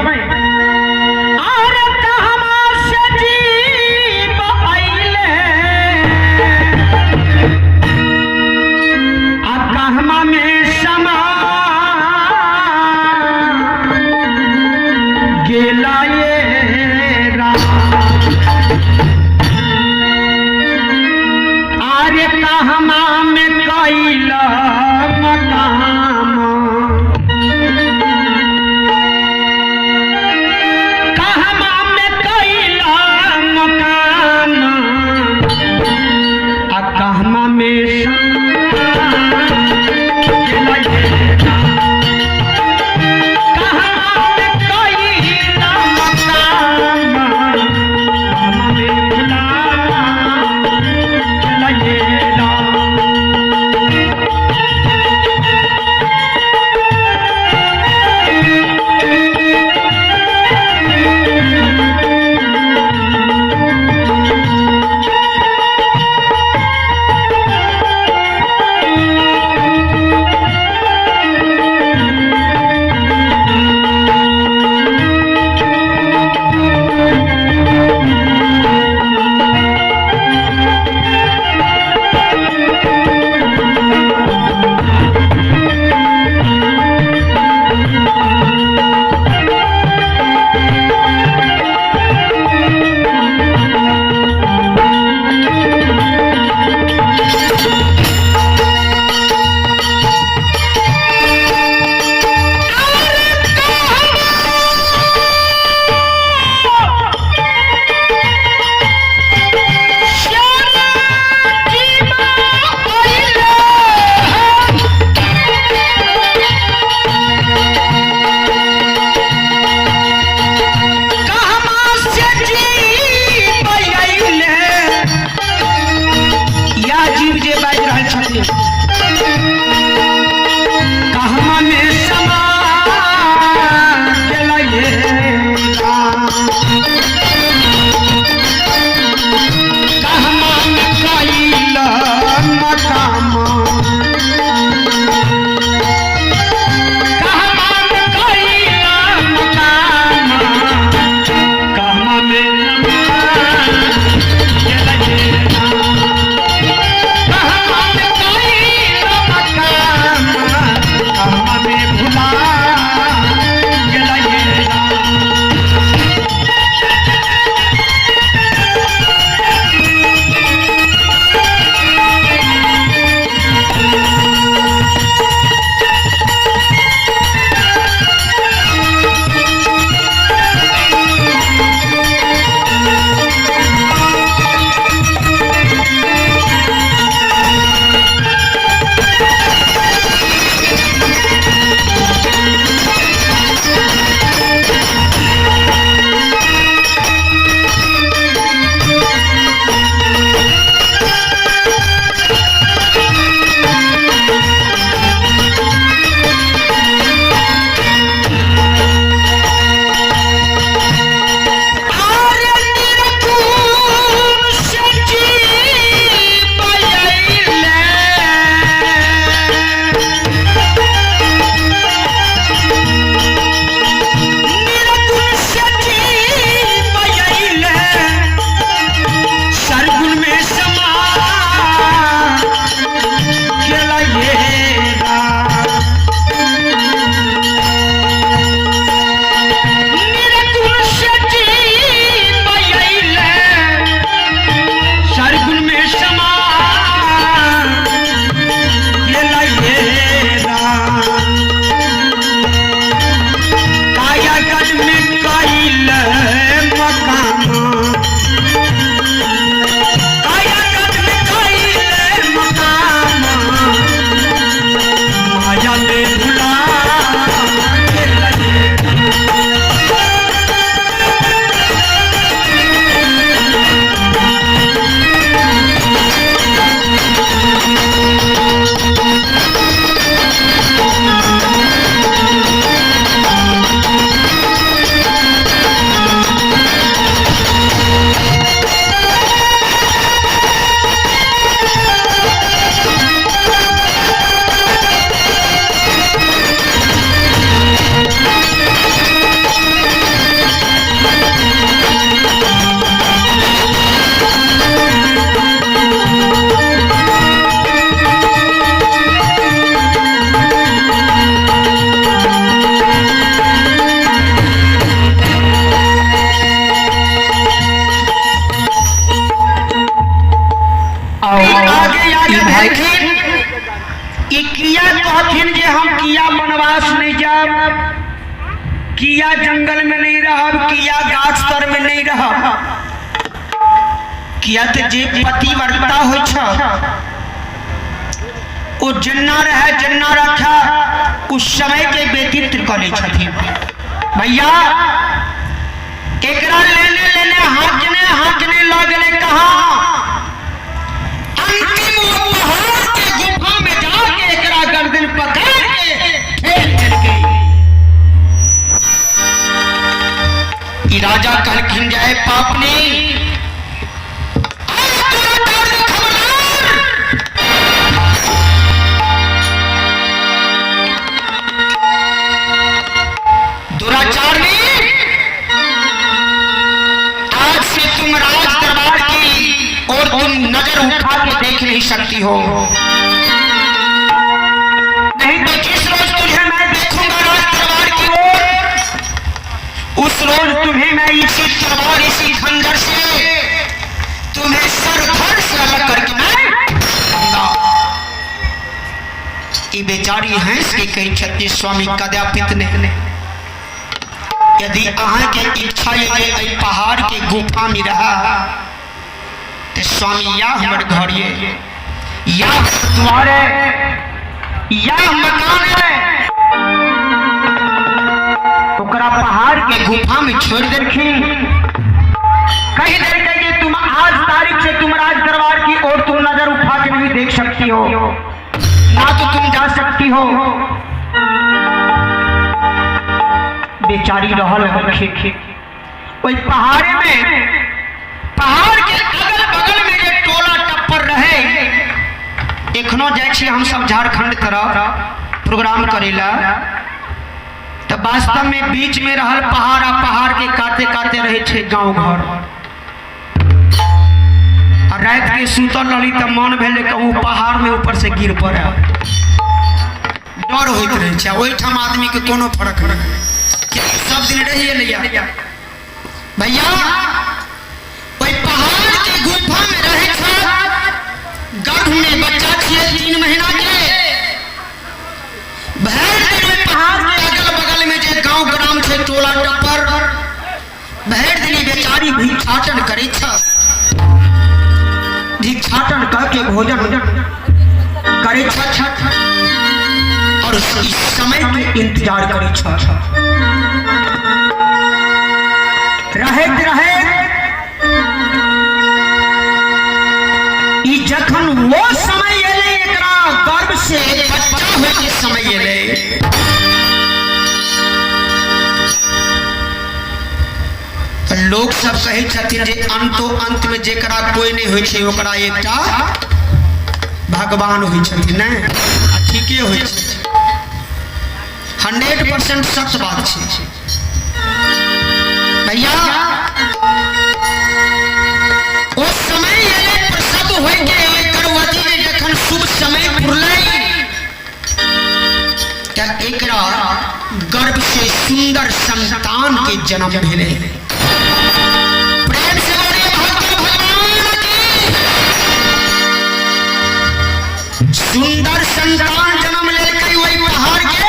लेकिन ई किया कहथिन जे हम किया वनवास नहीं जाब, किया जंगल में नहीं रहब, किया गाछ तर में नहीं रहब। किया तो जे पतिव्रता होइ छ ओ जन्ना रहे जन्ना रखा उस समय के व्यतीत करे छथिन। भैया एकरा लेने लेने हाकने लगले कहाँ अंतिम वो पहाड़ के गुफा में जाके एकरा गर्दन पकड़ के ठेल देलके। ई राजा कहलखिन जाए पापनी दुराचारनी, आज से तुम राज दरबार की और तुम नजर उठा के देख नहीं सकती हो, नहीं तो जिस रोज तुझे मैं देखूंगा राज दरबार की ओर, उस रोज तुम्हें मैं इसी तलवार इसी खंजर से तुम्हें सर धड़ से अलग करके मैं ये बेचारी हंस के कही छत्ती स्वामी कदापित ने यदि अहाँ के इच्छा ये पहाड़ के गुफा में रहा तो स्वामी या हमर घर ये या तुम्हारे या मकान है ओकरा पहाड़ के गुफा में छोड़ देलखिन। कहीं देर के तुम आज तारीख से तुम राज दरबार की ओर तुम नजर उठा के नहीं देख सकती हो, ना तो तुम जा सकती हो। बेचारी रहल वही पहाड़ में, पहाड़ के अगल बगल में जो टोला टप्पर रहे, एखनो जाए हम सब झारखंड तरफ प्रोग्राम करेला तो वास्तव में बीच में रहल पहाड़ आ पहाड़ के काटे काटे रहे छे गांव घर। और रात के सुतल रही तो मन भेले कहूँ पहाड़ में ऊपर से गिर पड़ा, डर होइत रहे छे। ओहिठाम आदमी के कोनो फर्क नहीं, सब दिन रहिए लिया भैया वही पहाड़ के गुफा में रहे था। गर्भ में बच्चा छे 3 महीना के, भैर दिन में पहाड़ के अगल बगल में जो गांव ग्राम छे टोला टप्पर, भैर दिन बेचारी भिक्षाटन करे छ, भिक्षाटन करके भोजन करे छ और इस समय के इंतजार करे छ। रहे जखन वो समय एले एकरा गर्भ से बच्चा होय के समय एले, लोग सब कहे छथिन जे अंतो अंत में जेकरा कोई नहीं होय छे ओकरा एकटा भगवान होय छथिन ने। ठीके होय छे, 100% सच बात छे भैया। उस समय ये प्रसव होय के गर्भवती ने जखन शुभ समय पुरलै त एकरा गर्भ से सुंदर संतान के जन्म भेलै। प्रेम से बोलिए भगवान की। सुंदर संतान जन्म लेलकै वही पहाड़ के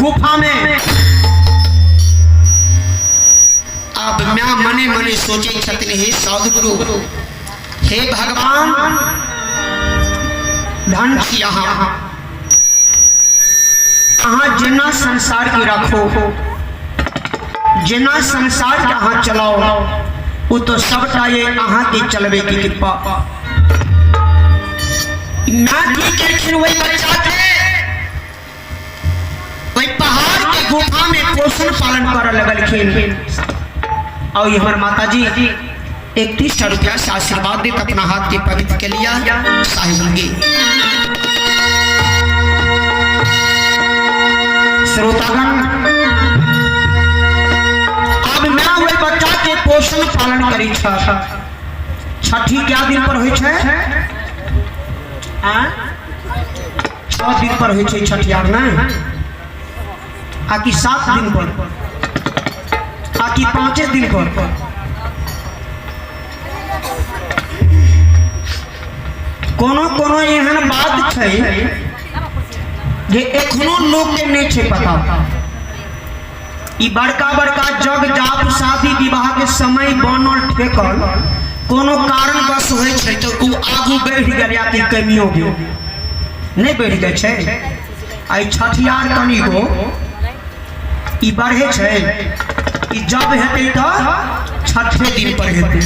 गुफा में। अब मैं मने मने सोचे छथिन हे सदगुरु, हे भगवान धन छी अहाँ जेना संसार के रखो, जेना संसार के अहाँ चलाओ, वो तो सबटा ये अहाँ के चलबे की कृपा। मैं की करखिन वही बच्चा के वही पहाड़ के गुफा में पोषण पालन कर लगलखिन। और हमार माता जी 31 रुपया से आशीर्वाद देत अपना हाथ के पवित्र के लिया साहिबी। श्रोतागण, अब मैं वही बच्चा के पोषण पालन करी छठी क्या दिन पर हुई छे? 6 दिन पर हुई छे छठियार ना, आकि 7 दिन पर, आकि 5 दिन पर। कोनो कोनो एहन बात छै जे एखनो लोग के नहीं छै पता। ई बड़का बड़का जग जाप शादी विवाह के समय बनल ठेकल कोनो कारणवश होइ छै तो उ आगू बढ़ गेल या कि कमियो गेल नहीं बढ़ गए छै। आई छठियार कनी गो ई बढ़े छै, ई जब हेतै तो छठे दिन पर हेतै।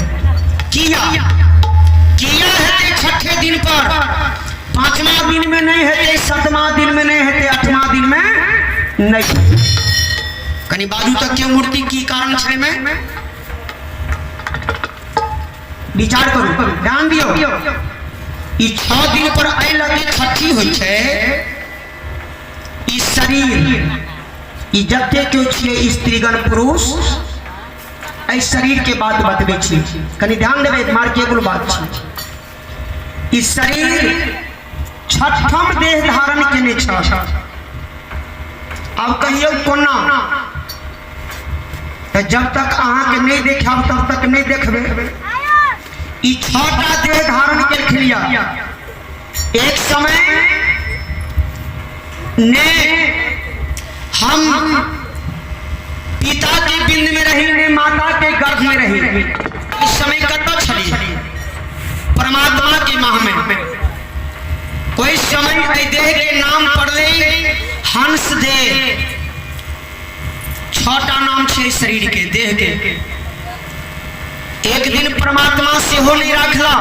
किया किया हेतै छठे दिन पर? पांचवा दिन में नहीं हेतै, सातवां दिन में नहीं हेतै, आठवां दिन में नहीं। कनी बाजू तक के मूर्ति की कारण छै में विचार करू, ध्यान दियो। ई 6 दिन पर आई लगे छठी होइ छै। ई शरीर ई जते क्यों छिए स्त्रीगण पुरुष ऐ शरीर के बात बतबै छी, कनी ध्यान देबै, मार्केबल बात छै। ई शरीर छठम देह धारण केने छ। अब कहियो कोना जब तक अहाँ के नहीं देखब तब तक नहीं देखबे। ई 6टा देह धारण केलखिन। एक समय ने हम पिता के बिंद में रही, ने माता के गर्भ में रही। इस समय कतौ छली परमात्मा के माह में। कोई समय ऐ देह के नाम पड़ले हंस देह। 6टा नाम छे शरीर के, देह के। एक दिन परमात्मा से हो नहीं रखला,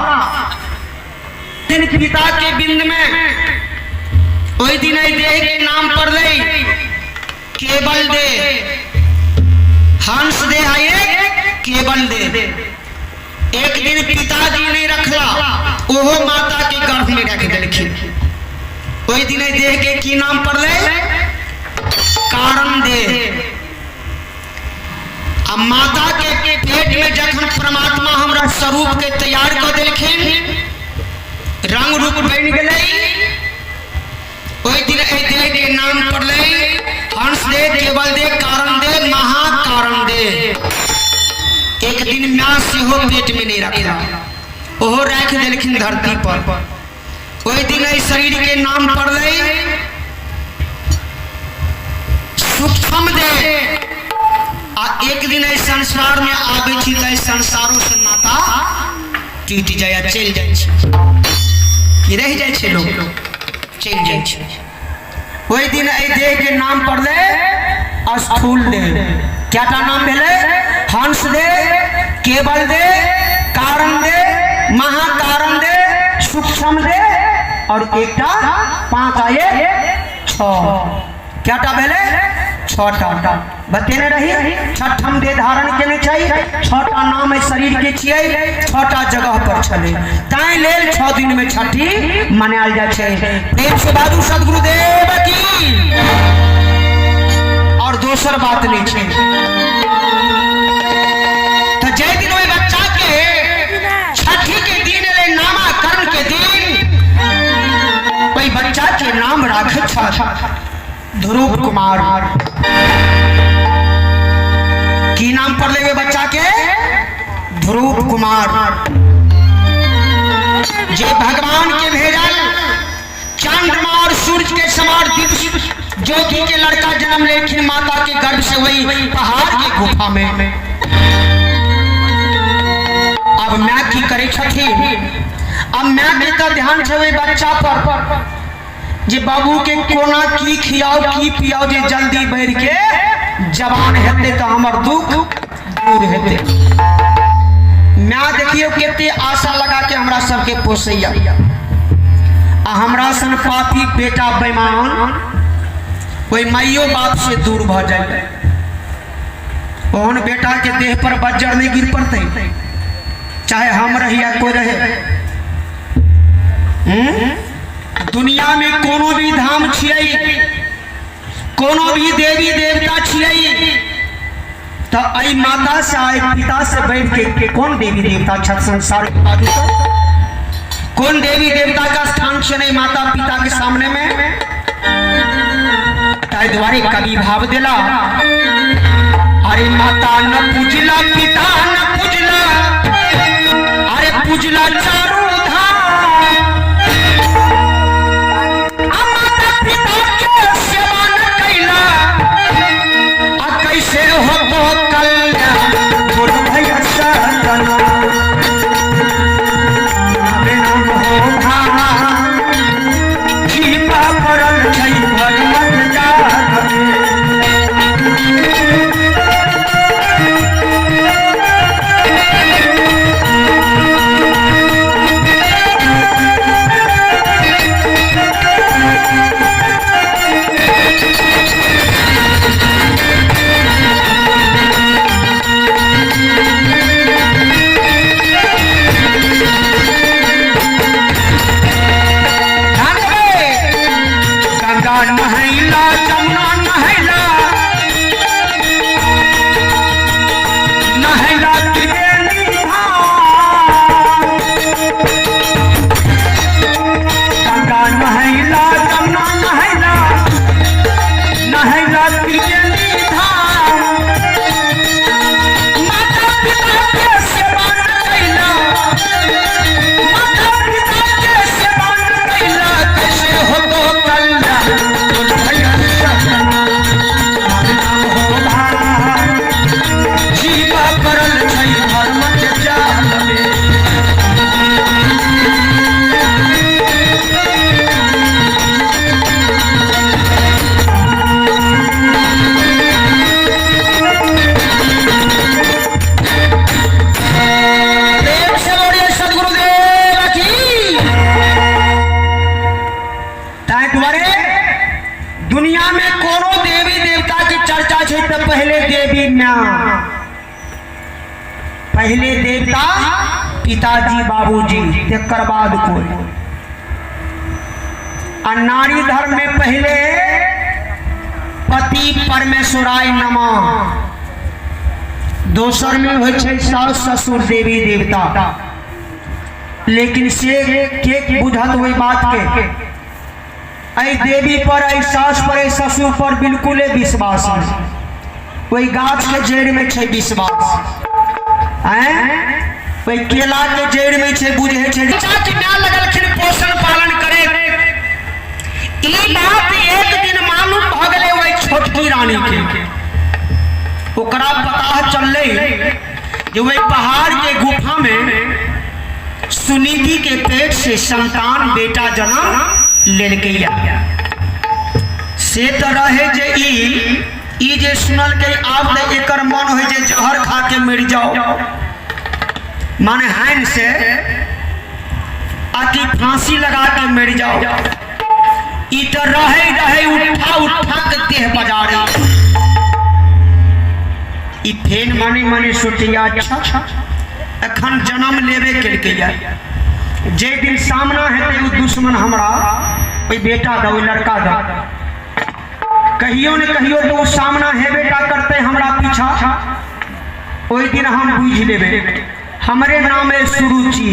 दिन पिता के बिंद में ओई दिन ऐ देह के नाम पड़ले केवल देह। हंस दे आए केवल दे। एक दिन पिताजी नहीं रखला, ओहो माता के गर्भ में रख देलखिन। ओई दिन देह के की नाम पड़ले कारण दे। अब माता के पेट में जखन परमात्मा हमरा स्वरूप के तैयार कर देलखिन, रंग रूप बन गेलै, ओई दिन ए देह के नाम पड़ले हंस दे, केवल दे, कारण दे, महाकारण दे। एक दिन मां से हो पेट में नहीं रखला, ओहो रख देलखिन धरती पर। ओई दिन ए शरीर के नाम पड़ले सूक्ष्म दे। आ एक दिन ए संसार में आबै छी त संसारों से नाता टूट जाय, चल जाय छै, कि रह जाय छै, लोग चल जाय छै। ओई दिन ए देह के नाम पड़ले स्थूल दे। क्याटा नाम भेले? हंस दे, केवल दे, कारण दे, महाकारण दे, सूक्ष्म दे और एकटा 5 आए 6। क्याटा भेले? 6टा बतेने रही। छठम देह धारण केने चाहिए। 6टा नाम शरीर के छिए, 6टा जगह पर चले, ताई लेल 6 दिन में छठी मनायल जाय छै। प्रेम से बाजू सदगुरुदेव की। और दोसर बात नहीं छै तो जय दिन ओई बच्चा के छठी के दिन ले नामकरण के दिन ओई बच्चा के नाम राखे छ ध्रुव कुमार। की नाम पड़ले वे बच्चा के? ध्रुव कुमार। जे भगवान के भेजल चंद्रमा और सूरज के समान दिव्य ज्योति के लड़का जन्म लेकिन माता के गर्भ से वही पहाड़ के गुफा में। अब मैं की करे छठी? अब मैं के तो ध्यान छे बच्चा पर जे बाबू के कोना की खियाओ की पियाओ जे जल्दी बढ़ के जवान हेते तो हमर दुख दूर हेते। मैं देखियो केते आशा लगा के हमरा सबके पोसैया, आ हमरा सन पापी बेटा बेईमान कोई माइयो बाप से दूर भ जाए। ओहन बेटा के देह पर बज्जर नहीं गिर पड़ते, चाहे हम रही या कोई रहे। दुनिया में कोनो भी धाम छियै, कोनो भी देवी देवता छियै, तो आई माता से आई पिता से बैठ के कौन देवी देवता छत संसार के बाजू पर? कौन देवी देवता का स्थान छे नहीं माता पिता के सामने में? ताई द्वारे कवि भाव दिला, अरे माता न पूजला पिता न पूजला, अरे पूजला चारों धाम, में पहले देवता पिताजी बाबूजी तेकर बाद कोई। और नारी धर्म में पहले पति परमेश्वराय नमः, दोसर में हो सास ससुर देवी देवता। लेकिन से के बुझत हुई बात के ऐ देवी पर, ऐ सास पर, ऐ ससुर पर बिल्कुल विश्वास नहीं। वही गाछ के जड़ में छे विश्वास, वही केला के जड़ में छे बुझे छे। लगलखिन पोषण पालन करे। ई बात एक दिन मालूम भ गले वही छोटकी रानी के। ओकरा पता चलले जे वही पहाड़ के गुफा में सुनीति के पेट से संतान बेटा जन्म ले गया। से तो रहे जे ई जे सुनल के आप दे एकर मन हो जे जहर खा के मर जाओ, माने हैन से आकी फांसी लगा के मर जाओ। ई तो रहे उठा के देह बजारे। ई फेन माने सोचिया अच्छा अखन जन्म लेवे के जाए। जे दिन सामना हेते उ दुश्मन हमरा कोई बेटा दो लड़का दो, कहियो न कहियो तो सामना है बेटा करते हमरा पीछा। ओई दिन हम बुझ लेबे हमरे नाम है सुरुचि।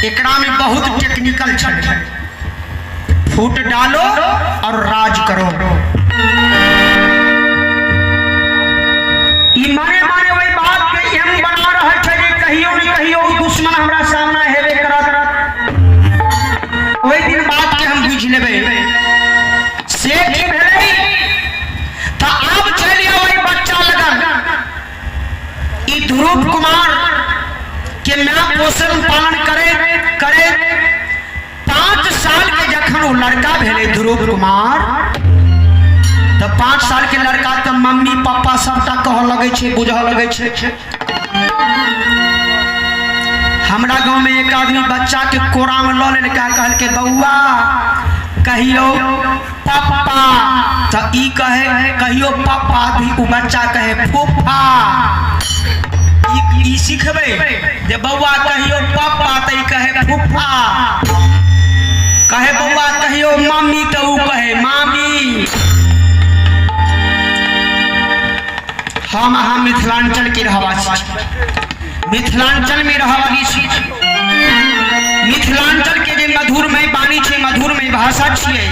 एकरा में बहुत टेक्निकल छे। फूट डालो और राज करो। ई माने वही बात के हम बना रहे छे जे कहियो न कहियो दुश्मन हमरा सामना हेबे करत। ओई दिन बात के हम बुझ लेबे से की भेलै त अब चलिए वही बच्चा लगन। ई ध्रुव कुमार के मैं पोषण पालन करे 5 साल के जखन वो लड़का भेले ध्रुव कुमार, तो 5 साल के लड़का तो मम्मी पापा सबटा कह लगे छे, बुझ लगे छे। हमरा गांव में एक आदमी बच्चा के कोरा में ल लेलका, कहल के बउआ कहियो पापा, तो ई कहे कहियो पापा, उ बच्चा कहे फूफा। ई सिखबे जे बउआ कहियो पापा तो ई कहे फूफा, कहे बउआ कहियो मम्मी तो उ कहे मामी। हम मिथिलांचल के रहवासी, मिथिलांचल में रहवाली छी। मिथिलांचल के जे मधुरमय वाणी छे, मधुरमय भाषा छिए।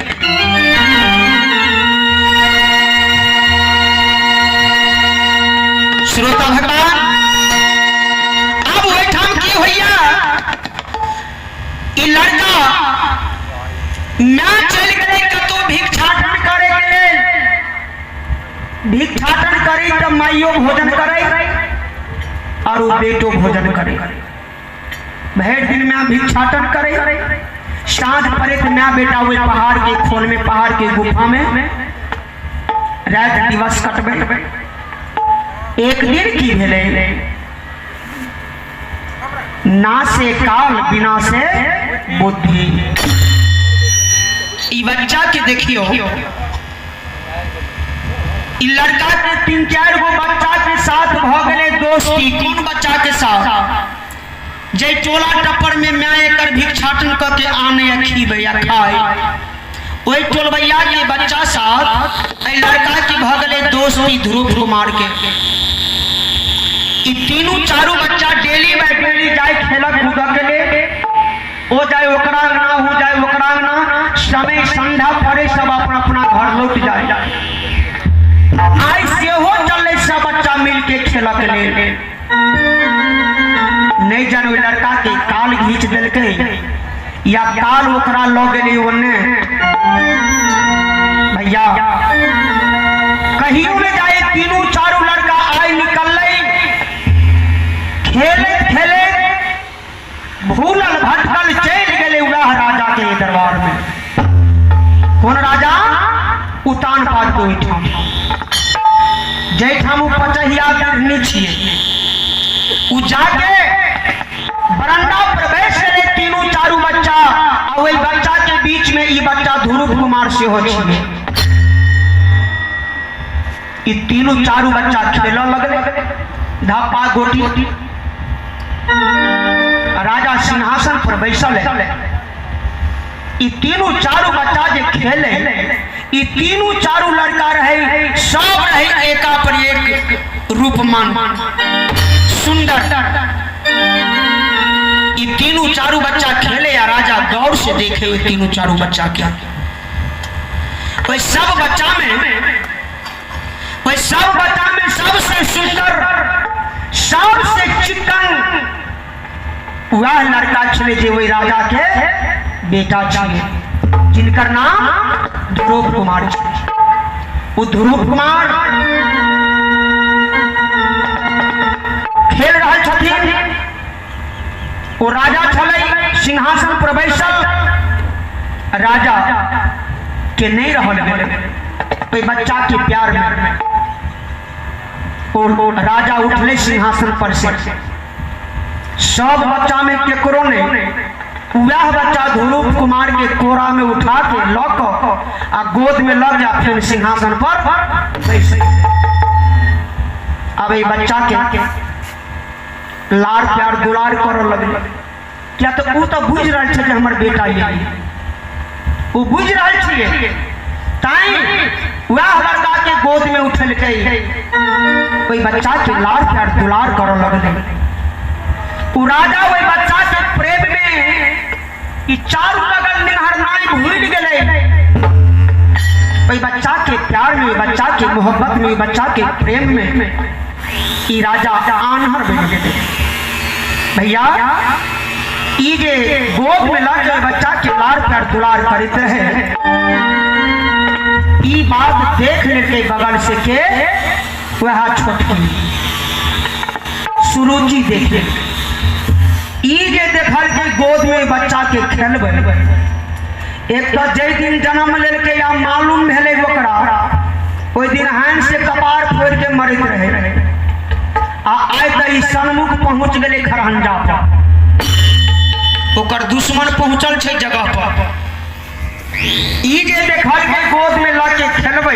श्रोता भगवान, अब ओठाम की होइया ई लड़का मैं चल गए कतो भिक्षाटन करे के लेल। भिक्षाटन करी त माइयो भोजन करे और वो बेटो भोजन करे। भैर दिन में भिक्षाटन करे, साँझ पड़े तो मैं बेटा हुए पहाड़ के खोल में, पहाड़ के गुफा में रात दिवस कटबे। एक दिन की भेले ना से काल बिना से बुद्धि। ई बच्चा के देखियो, ई लड़का के 3-4 गो बच्चा के साथ भ गए दोस्ती। कौन बच्चा के साथ? जे टोला टप्पर में मैं एकर भिक्षाटन करके आने खीबे या खाए, वही टोलबैया के बच्चा साथ ए लड़का की भ गए दोस्ती ध्रुव कुमार के। ई 3-4 बच्चा डेली बाय डेली जाए खेलक कूदक के लिए, हो जाए ओकरा अंगना, हो जाए ओकरा अंगना, समय संध्या पड़े सब अपना घर लौट जाए। आई सेहो चले सब बच्चा मिल के खेलक ले। नहीं जानो लड़का के काल घींच दिलके या काल ओकरा लो गेली ओने। भैया कहियो में जाए 3-4 लड़का आई निकल खेले भूलल भटकल चल गए उड़ाह राजा के दरबार में। कौन राजा? उतान पात को उठाम जैठाम 50 गिरनी छिए। उ जाके बरंडा प्रवेश करे 3-4 बच्चा, और वही बच्चा के बीच में ई बच्चा ध्रुव कुमार से हो छिए। ये तीनों चारों बच्चा खेलने लगले धापा गोटी। राजा सिंहासन पर बैसल है। ये तीनों चारों बच्चा जो खेले, ये तीनों चारों लड़का रहे, सब रहे एका पर एक रूपमान सुंदर। ये तीनों चारों बच्चा खेले या राजा गौर से देखे हुए तीनों चारों बच्चा क्या वही सब बच्चा में सबसे सुंदर, सबसे चिकन वह लड़का छे जो वही राजा के बेटा छे, जिनकर नाम ध्रुव कुमार छे। वो ध्रुव कुमार खेल रहा छथिन। वो राजा छले सिंहासन पर बैसल, राजा के नहीं रहल कोई बच्चा के प्यार में। और राजा उठले सिंहासन पर से। सब बच्चा में केकरो ने वह बच्चा ध्रुव कुमार के कोरा में उठा के लक आ गोद में लग जा, फिर सिंहासन पर बैसे। अब ये बच्चा के लाड़ प्यार दुलार कर लगे। क्या तो वो तो बुझ रहा है हमर बेटा ये, वो बुझ रहा है ताई वह लड़का के गोद में उठल के कोई बच्चा के लाड़ प्यार दुलार कर लगले। वो राजा वही बच्चा के प्रेम में ई चारों लगल निहरनाई भूल गए। वही बच्चा के प्यार में, बच्चा के मोहब्बत में, बच्चा के प्रेम में ई राजा आनहर बन गए। भैया ई जे गोद में लग जाए बच्चा के लाड़ प्यार दुलार करते रहे, ई बात देख लेके बगल से के वह छोटकी सुरुचि देखे। ई जे देखल के गोद में बच्चा के खेलबे, एक तो जय दिन जन्म लेके या मालूम भेले ओकरा ओई दिन हान से कपार फोड़ के मरत रहे। आय त ई सन्मुख पहुंच गए खरहंजा पर, ओकर दुश्मन पहुंचल छे जगह पर। ई जे देखल के गोद में लाके खेलबे,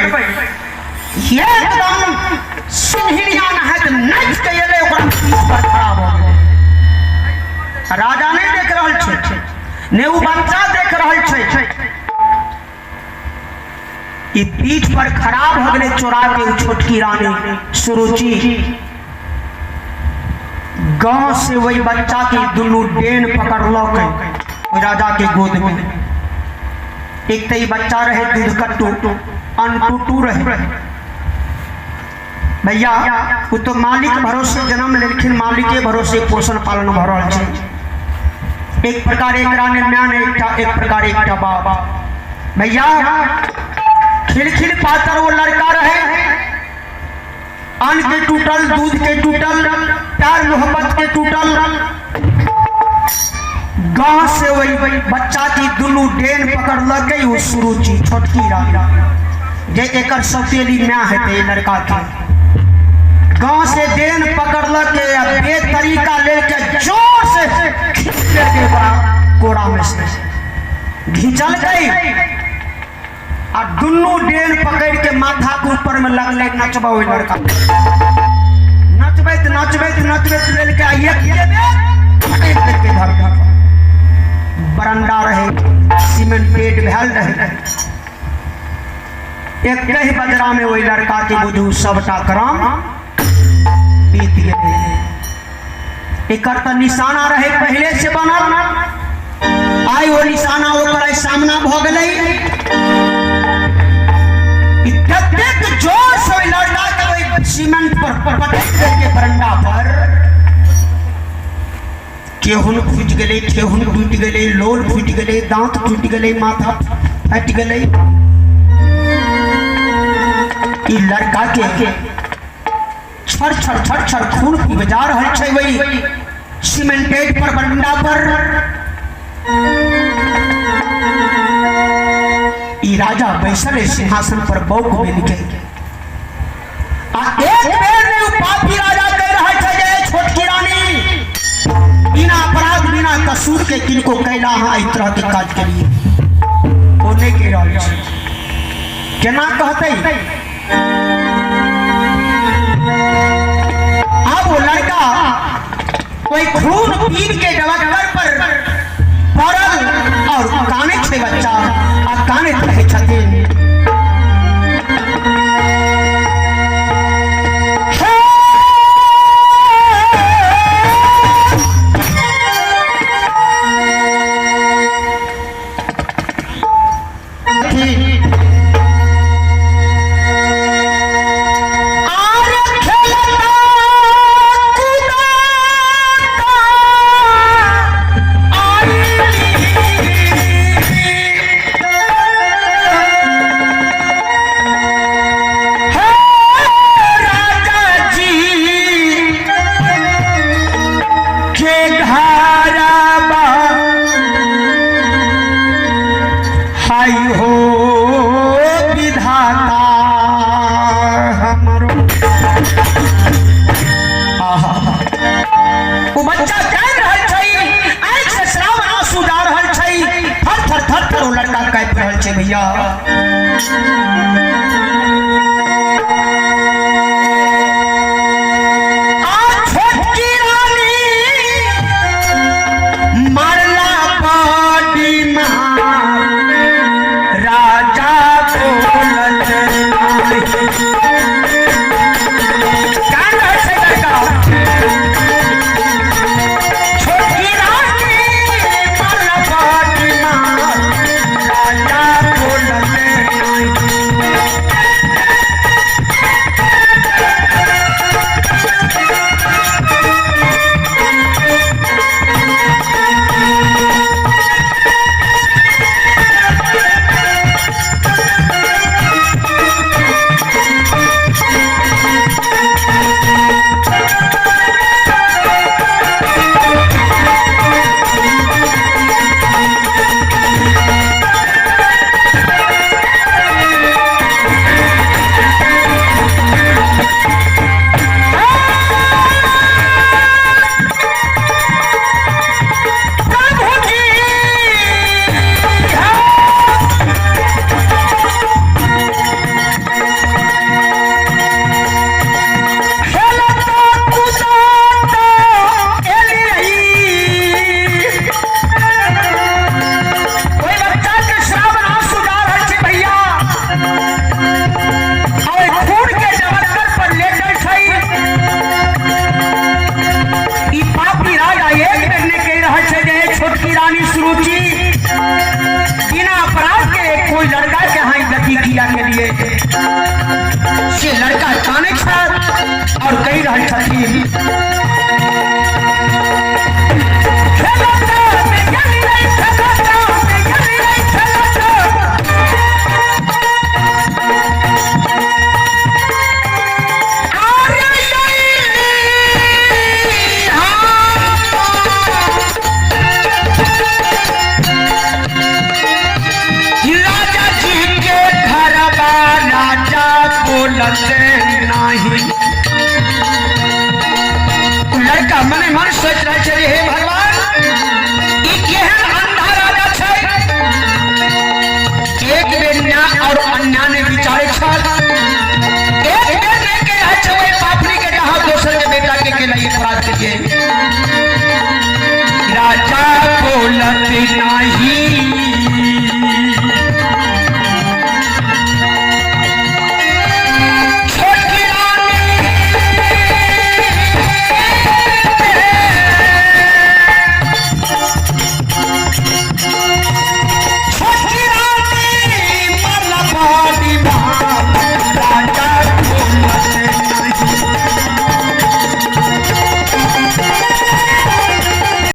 एकदम सिंहिया नहत नच के एले ओकर पर खराब हो गए। राजा नहीं देख रहल छे, ने उ बच्चा देख रहल छे। ई पीठ पर खराब हो गए चोरा के छोटकी रानी सुरुचि गांव से वही बच्चा के दुनू डेन पकड़लक राजा के गोद में। एक तो बच्चा रहे दूध कट्टू अनटूटू रहे। भैया वो तो मालिक भरोसे जन्म लेकिन मालिक के भरोसे पोषण पालन भ रहा है। एक प्रकार एक निर्माण एक प्रकार एक बाप। भैया खिलखिल पातर वो लड़का रहे, अन्न के टूटल, दूध के टूटल, प्यार मोहब्बत के टूटल। गांव से वही बच्चा की दुनू डेन पकड़ लग गई। वो सुरुचि छोटकी रानी जे एकर सौतेली मां है लड़का के, गांव से डेन पकड़ लग के बे तरीका लेके जोर से खींच के कोड़ा में से घिंचल गई और दुनू डेन पकड़ के माथा के ऊपर में लगले नचबा। वही लड़का नचबैत नचबैत नचबैत लेके एक के घर बरंडा रहे, सीमेंटेड भेल रहे। एक ही बजरा में वही लड़का के बुझू सबटा क्रम बीत गए। एक निशाना रहे पहले से बनल, आई वो निशाना ओकर सामना भ गई। जोर से लड़का के सीमेंट पर पटक के बरंडा पर केहुन फूट गए, ठेहुन टूट गए, लोल फूट गए, दांत टूट गए, माथा फट गए। लड़का के छर छर छर छर खून बजा रहा है वही सीमेंटेड पर बरंडा पर। राजा बैसल सिंहासन पर बौक में निकल एक बेर में पापी राजा कह रहा है छोटकी रानी बिना अपराध बिना कसूर के किनको कैला है इस तरह के काज के लिए होने के केना कहते पीर के डगर पर पड़ल और काने छे बच्चा आ काने रहे छथिन। भैया छोटकी रानी मारला पाटी राजा के लिए से लड़का अचानक साथ और कई रह लड़का मने मन सोच रहे छे हे भगवान ई केहन अंधा राजा छै एक बेर न्या और अन्याय ने विचारे छल एक बेर ने के है छै पापड़ी के जहां दोसर के बेटा के लिए अपराध के राजा बोलत नहीं